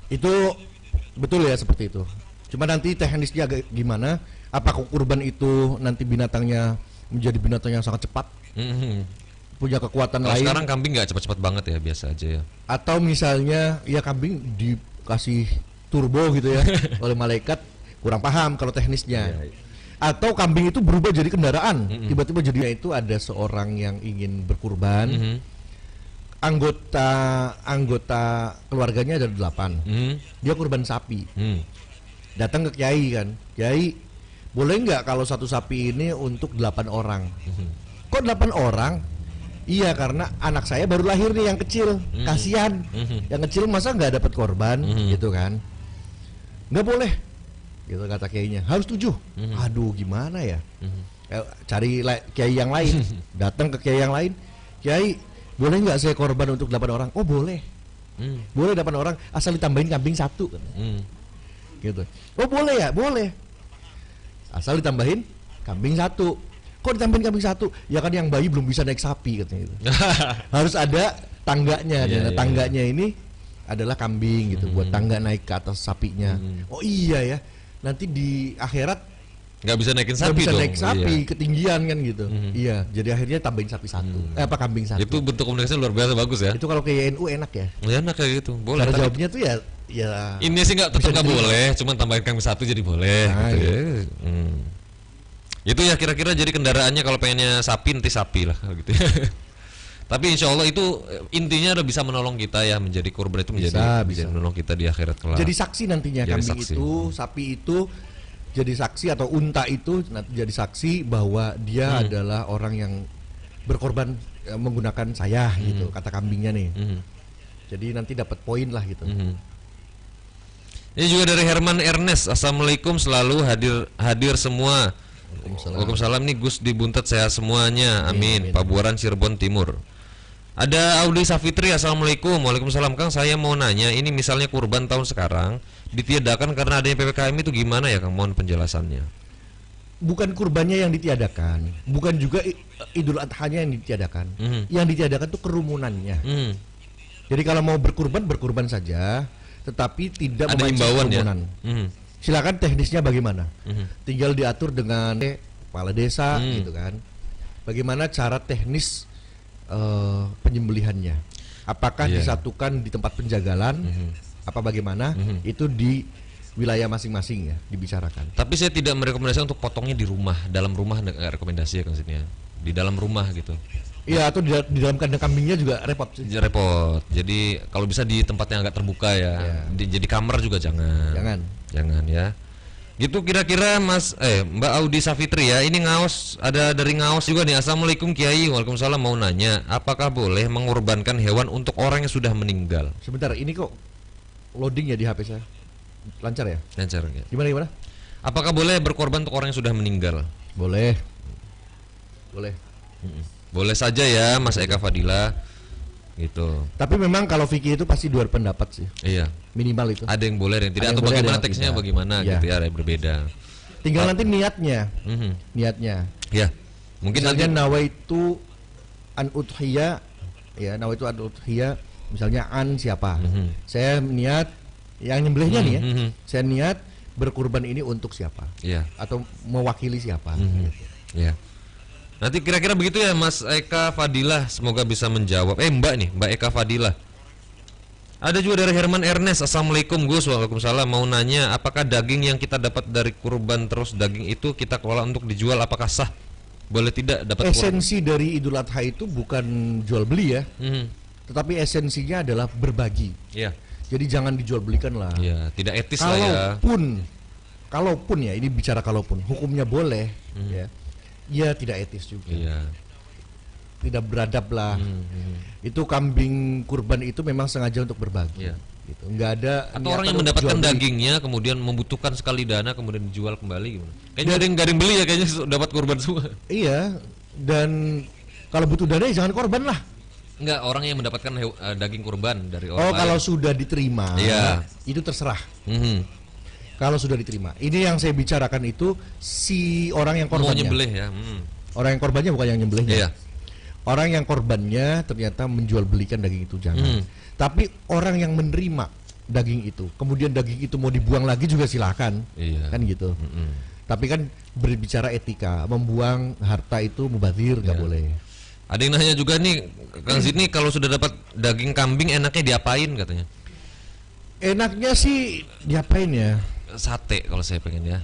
Itu betul ya, seperti itu. Cuma nanti teknisnya agak gimana? Apakah kurban itu nanti binatangnya menjadi binatang yang sangat cepat, punya kekuatan Kalau lain? sekarang kambing nggak cepat-cepat banget ya, biasa aja ya. Atau misalnya ya kambing dikasih turbo gitu ya oleh malaikat, kurang paham kalau teknisnya. Iya. Atau kambing itu berubah jadi kendaraan, tiba-tiba jadinya itu ada seorang yang ingin berkurban, anggota keluarganya ada 8, dia kurban sapi, datang ke kiai kan, kiai boleh nggak kalau satu sapi ini untuk 8 orang? Kok 8 orang? Iya, karena anak saya baru lahir nih yang kecil, kasihan, yang kecil masa nggak dapat korban, gitu kan? Nggak boleh, gitu kata kiainya. Harus 7. Aduh, gimana ya? Cari kiai yang lain. Datang ke kiai yang lain. Kiai, boleh nggak saya korban untuk 8 orang? Oh boleh, boleh 8 orang, asal ditambahin kambing 1. Gitu. Oh boleh ya, boleh. Asal ditambahin kambing 1. Kok ditambahin kambing 1? Ya kan yang bayi belum bisa naik sapi katanya gitu. Harus ada tangganya. Dan tangganya ini adalah kambing gitu, buat tangga naik ke atas sapinya. Oh iya ya, nanti di akhirat nggak bisa naikin nggak sapi bisa dong. naik sapi, ketinggian kan gitu. Iya, jadi akhirnya tambahin sapi 1. Kambing 1. Itu bentuk komunikasi luar biasa bagus ya. Itu kalau ke YNU enak ya. Ya enak kayak gitu, boleh. Cara Tapi jawabnya tuh ya ini sih nggak, tetap bisa nggak diterima. boleh, cuman tambahin kambing 1 jadi boleh. Nah, Gitu ya. Itu ya kira-kira jadi kendaraannya kalau pengennya sapi nanti sapi lah gitu. Tapi insya Allah itu intinya udah bisa menolong kita ya, menjadi korban itu bisa menolong kita di akhirat kelak. Jadi saksi nantinya, Jadi kambing saksi. itu, sapi itu jadi saksi, atau unta itu nanti jadi saksi bahwa dia adalah orang yang berkorban menggunakan saya gitu, kata kambingnya nih. Jadi nanti dapat poin lah gitu. Ini juga dari Herman Ernest. Assalamualaikum, selalu hadir semua. Waalaikumsalam. Nih Gus di Buntet sehat semuanya, amin. Pabuaran Cirebon Timur. Ada Audi Safitri. Assalamualaikum. Waalaikumsalam. Kang, saya mau nanya, ini misalnya kurban tahun sekarang ditiadakan karena adanya PPKM itu gimana ya Kang? Mohon penjelasannya. Bukan kurbannya yang ditiadakan, bukan juga Idul Adhanya yang ditiadakan. Yang ditiadakan tuh kerumunannya. Jadi kalau mau berkurban saja, tetapi tidak Ada memancing himbauan ya? kerumunan. Silakan teknisnya bagaimana? Tinggal diatur dengan kepala desa gitu kan. Bagaimana cara teknis penyembelihannya? Apakah disatukan di tempat penjagalan? Apa bagaimana? Itu di wilayah masing-masing ya dibicarakan. Tapi saya tidak merekomendasikan untuk potongnya di rumah, dalam rumah nggak rekomendasi ya Kang sini ya. Di dalam rumah gitu. Iya, atau di dalam kandang kambingnya juga repot sih. Repot. Jadi kalau bisa di tempat yang agak terbuka ya. Jadi kamar juga jangan ya. Gitu kira-kira Mbak Audi Safitri ya. Ini Ngaos, ada dari Ngaos juga nih. Assalamualaikum Kiai. Waalaikumsalam. Mau nanya, apakah boleh mengorbankan hewan untuk orang yang sudah meninggal? Sebentar, ini kok loading ya di HP saya. Lancar ya? Lancar ya. Gimana? Apakah boleh berkorban untuk orang yang sudah meninggal? Boleh. Boleh saja ya Mas Eka Fadila. Gitu. Tapi memang kalau fikih itu pasti dua pendapat sih. Iya. Minimal itu. Ada yang boleh, yang tidak, Ada yang atau boleh, bagaimana ada yang teksnya tidak. bagaimana Iya. gitu ya, ada yang berbeda. Tinggal nanti niatnya. Niatnya. Ya. Mungkin Misalnya nanti nawaitu an udhiyah, ya nawaitu an udhiyah, misalnya an siapa? Saya niat yang nyembelihnya nih ya. Saya niat berkurban ini untuk siapa? Iya. Atau mewakili siapa? Gitu. Ya. Nanti kira-kira begitu ya Mas Eka Fadilah, semoga bisa menjawab. Mbak Eka Fadilah. Ada juga dari Herman Ernest. Assalamualaikum Gus. Waalaikumsalam. Mau nanya, apakah daging yang kita dapat dari kurban terus daging itu kita kelola untuk dijual, apakah sah? Boleh tidak dapat Esensi dari Idul Adha itu bukan jual beli ya, tetapi esensinya adalah berbagi. Iya. Jadi jangan dijual belikan lah. Iya, tidak etis lah ya. Kalaupun ya, ini bicara kalaupun hukumnya boleh ya tidak etis juga. Iya. Tidak beradab lah. Itu kambing kurban itu memang sengaja untuk berbagi. Iya. Gitu. Nggak ada. Atau orang yang niatan untuk mendapatkan jual beli. dagingnya kemudian membutuhkan sekali dana kemudian dijual kembali gimana? Kayaknya nggak ada yang beli ya, kayaknya dapat kurban semua. Iya. Dan kalau butuh dana ya jangan korban lah. Enggak, orang yang mendapatkan daging kurban dari orang Oh, lain. kalau sudah diterima, Iya. itu terserah. Mhm. Kalau sudah diterima, ini yang saya bicarakan itu si orang yang Mau korbannya. nyembelih ya. Orang yang korbannya bukan yang nyembelihnya. Iya. Orang yang korbannya ternyata menjual belikan daging itu jangan. Tapi orang yang menerima daging itu, kemudian daging itu mau dibuang lagi juga silakan. Iya. Kan gitu. Tapi kan berbicara etika, membuang harta itu mubazir nggak Iya. boleh. Ada yang nanya juga nih, Kang Zidni, kalau sudah dapat daging kambing enaknya diapain katanya? Enaknya sih diapain ya? Sate kalau saya pengen ya.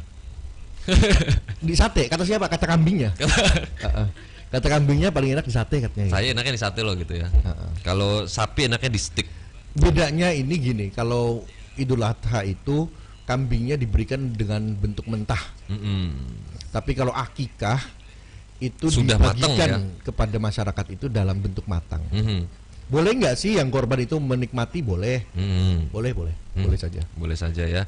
Di sate, kata siapa? Kata kambingnya. Heeh. Kata kambingnya paling enak di sate katanya. Saya enaknya di sate loh gitu ya. Heeh. Kalau sapi enaknya di steak. Bedanya ini gini, kalau Idul Adha itu kambingnya diberikan dengan bentuk mentah. Tapi kalau akikah itu Sudah matang dibagikan ya? kepada masyarakat itu dalam bentuk matang. Boleh nggak sih yang korban itu menikmati? Boleh, boleh saja. Boleh saja ya.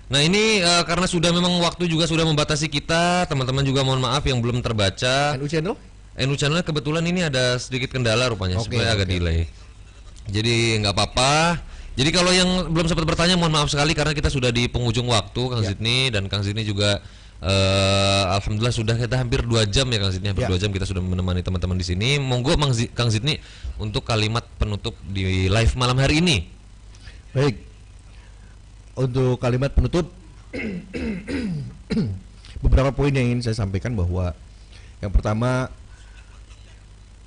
Nah ini karena sudah memang waktu juga sudah membatasi kita, teman-teman juga mohon maaf yang belum terbaca. NU Channel? NU Channel kebetulan ini ada sedikit kendala rupanya, Oke, supaya agak oke. delay. Jadi nggak apa-apa. Jadi kalau yang belum sempat bertanya mohon maaf sekali karena kita sudah di penghujung waktu, Kang Ya. Zidni, dan Kang Zidni juga alhamdulillah sudah kita hampir 2 jam ya Kang Zidni, hampir Ya. 2 jam kita sudah menemani teman-teman di sini. Monggo Kang Zidni untuk kalimat penutup di live malam hari ini. Baik. Untuk kalimat penutup beberapa poin yang ingin saya sampaikan bahwa yang pertama,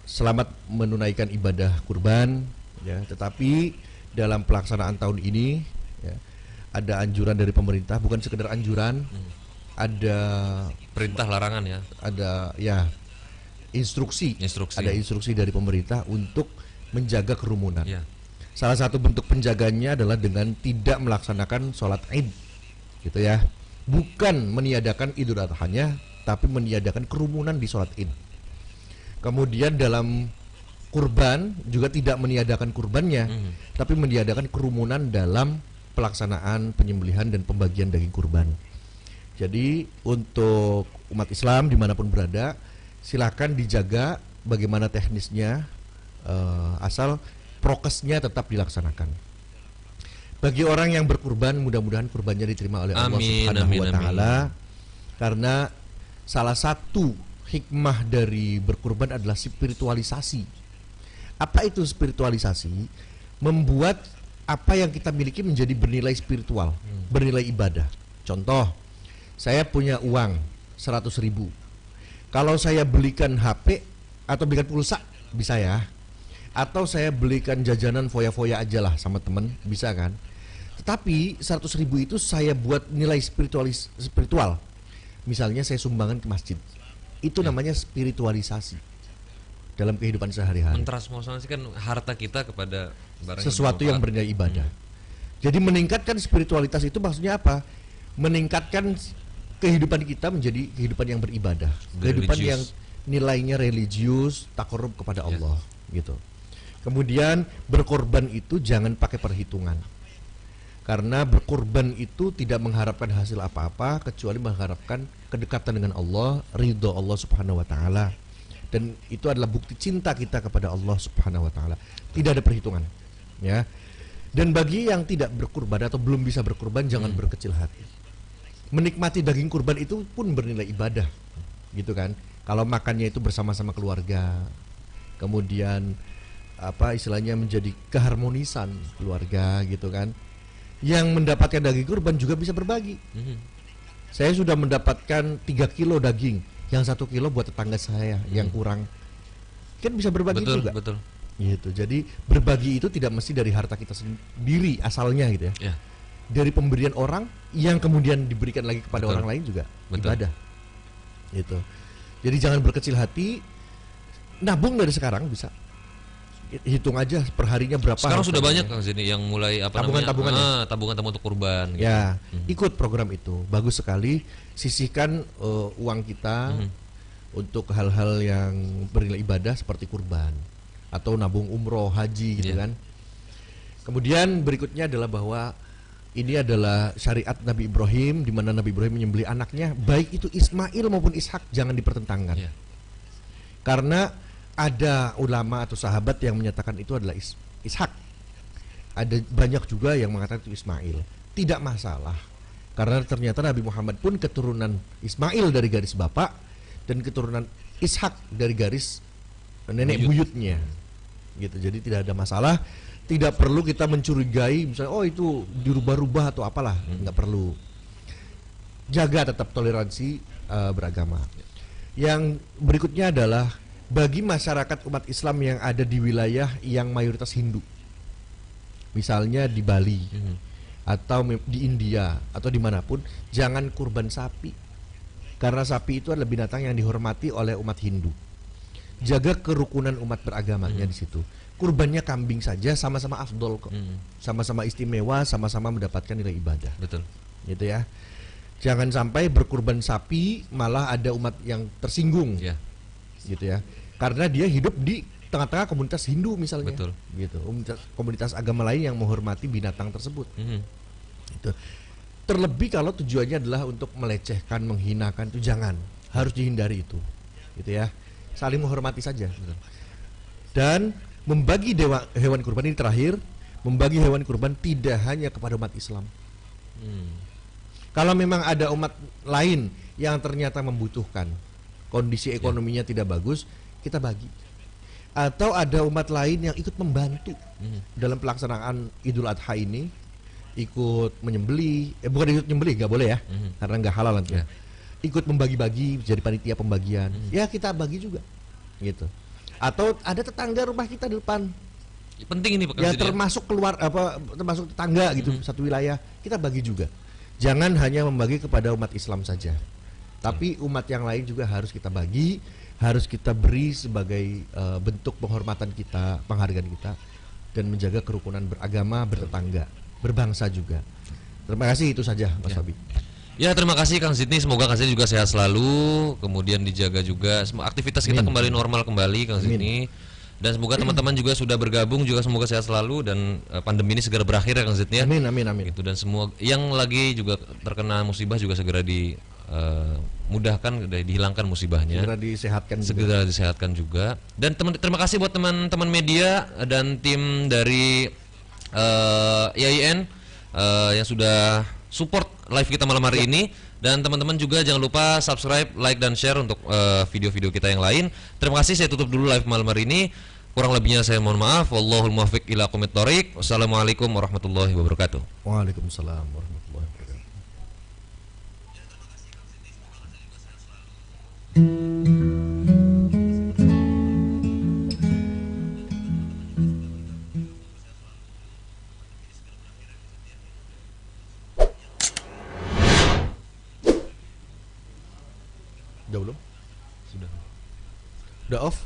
selamat menunaikan ibadah kurban ya, tetapi dalam pelaksanaan tahun ini ya, ada anjuran dari pemerintah, bukan sekedar anjuran, ada Perintah larangan ya. instruksi, Instruksi. ada instruksi dari pemerintah untuk menjaga kerumunan. Ya. Salah satu bentuk penjaganya adalah dengan tidak melaksanakan sholat Id, gitu ya. Bukan meniadakan Idul Adha-nya, tapi meniadakan kerumunan di sholat Id. Kemudian dalam kurban juga tidak meniadakan kurbannya, tapi meniadakan kerumunan dalam pelaksanaan penyembelihan dan pembagian daging kurban. Jadi untuk umat Islam dimanapun berada, silakan dijaga bagaimana teknisnya, asal prokesnya tetap dilaksanakan. Bagi orang yang berkurban, mudah-mudahan kurbannya diterima oleh Allah Amin, Subhanahu amin, wa amin. taala. Karena salah satu hikmah dari berkurban adalah spiritualisasi. Apa itu spiritualisasi? Membuat apa yang kita miliki menjadi bernilai spiritual, bernilai ibadah. Contoh, saya punya uang 100.000. Kalau saya belikan HP atau belikan pulsa, bisa ya. Atau saya belikan jajanan foya-foya aja lah sama temen, bisa kan. Tetapi 100.000 itu saya buat nilai spiritual. Misalnya saya sumbangan ke masjid, itu namanya spiritualisasi dalam kehidupan sehari-hari. Mentransformasikan harta kita kepada barang Sesuatu yang bermanfaat. bernilai ibadah. Jadi meningkatkan spiritualitas itu maksudnya apa? Meningkatkan kehidupan kita menjadi kehidupan yang beribadah, kehidupan yang nilainya religius, takarrub kepada Allah, gitu. Kemudian berkorban itu jangan pakai perhitungan. Karena berkorban itu tidak mengharapkan hasil apa-apa kecuali mengharapkan kedekatan dengan Allah, ridho Allah Subhanahu wa taala. Dan itu adalah bukti cinta kita kepada Allah Subhanahu wa taala. Tidak ada perhitungan, ya. Dan bagi yang tidak berkurban atau belum bisa berkurban, jangan berkecil hati. Menikmati daging kurban itu pun bernilai ibadah, gitu kan. Kalau makannya itu bersama-sama keluarga, kemudian apa istilahnya menjadi keharmonisan keluarga, gitu kan. Yang mendapatkan daging kurban juga bisa berbagi. Saya sudah mendapatkan 3 kilo daging, yang 1 kilo buat tetangga saya yang kurang, kan bisa berbagi Betul, juga. betul. Gitu. Jadi berbagi itu tidak mesti dari harta kita sendiri asalnya, gitu ya. Ya. Dari pemberian orang yang kemudian diberikan lagi kepada Betul. orang lain juga Betul. ibadah. Gitu. Jadi jangan berkecil hati, nabung dari sekarang bisa. Hitung aja perharinya berapa. Sekarang sudah hartanya. banyak Kang Zidni yang mulai apa Tabungan-tabungan ya? namanya? Tabungan untuk kurban gitu. Ya, ikut program itu. Bagus sekali. Sisihkan uang kita untuk hal-hal yang bernilai ibadah seperti kurban atau nabung umroh, haji gitu Iya. kan. Kemudian berikutnya adalah bahwa ini adalah syariat Nabi Ibrahim, di mana Nabi Ibrahim menyembelih anaknya, baik itu Ismail maupun Ishak, jangan dipertentangkan. Iya. Karena ada ulama atau sahabat yang menyatakan itu adalah Ishak. Ada banyak juga yang mengatakan itu Ismail. Tidak masalah, karena ternyata Nabi Muhammad pun keturunan Ismail dari garis bapak dan keturunan Ishak dari garis nenek buyutnya. Gitu. Jadi tidak ada masalah. Tidak perlu kita mencurigai misalnya oh itu dirubah-rubah atau apalah, nggak perlu. Jaga tetap toleransi beragama. Yang berikutnya adalah bagi masyarakat umat Islam yang ada di wilayah yang mayoritas Hindu, misalnya di Bali atau di India atau dimanapun, jangan kurban sapi, karena sapi itu adalah binatang yang dihormati oleh umat Hindu. Jaga kerukunan umat beragamanya di situ. Kurbannya kambing saja sama-sama afdol kok, sama-sama istimewa, sama-sama mendapatkan nilai ibadah. Betul. Gitu ya. Jangan sampai berkurban sapi malah ada umat yang tersinggung, gitu ya. Karena dia hidup di tengah-tengah komunitas Hindu misalnya, Betul. Gitu. Komunitas agama lain yang menghormati binatang tersebut. Gitu. Terlebih kalau tujuannya adalah untuk melecehkan, menghinakan, itu jangan, harus dihindari itu, gitu ya. Saling menghormati saja. Betul. Dan membagi hewan kurban ini terakhir, membagi hewan kurban tidak hanya kepada umat Islam. Kalau memang ada umat lain yang ternyata membutuhkan, kondisi ekonominya tidak bagus, kita bagi. Atau ada umat lain yang ikut membantu dalam pelaksanaan Idul Adha ini, ikut menyembelih, bukan ikut menyembelih, nggak boleh ya, karena nggak halal nanti. Ikut membagi-bagi, jadi panitia pembagian, ya kita bagi juga, gitu. Atau ada tetangga rumah kita di depan, penting ini ya termasuk keluar termasuk tetangga gitu, satu wilayah, kita bagi juga. Jangan hanya membagi kepada umat Islam saja, tapi umat yang lain juga harus kita bagi, harus kita beri sebagai bentuk penghormatan kita, penghargaan kita, dan menjaga kerukunan beragama, bertetangga, berbangsa juga. Terima kasih, itu saja Mas Fabi. Ya, terima kasih Kang Sidney, semoga Kang Sidney juga sehat selalu, kemudian dijaga juga aktivitas kita kembali normal kembali Kang Sidney. Dan semoga teman-teman juga sudah bergabung juga semoga sehat selalu dan pandemi ini segera berakhir ya Kang Zidni ya. Amin, amin, amin. Gitu, dan semua yang lagi juga terkena musibah juga segera dimudahkan, dihilangkan musibahnya. Segera disehatkan juga. Dan terima kasih buat teman-teman media dan tim dari IAIN yang sudah support live kita malam hari ini. Dan teman-teman juga jangan lupa subscribe, like, dan share untuk video-video kita yang lain. Terima kasih, saya tutup dulu live malam hari ini. Kurang lebihnya saya mohon maaf. Wallahul muwaffiq ila aqwamit thoriq. Wassalamualaikum warahmatullahi wabarakatuh. Waalaikumsalam warahmatullahi wabarakatuh. Udah belum? Sudah. Udah off?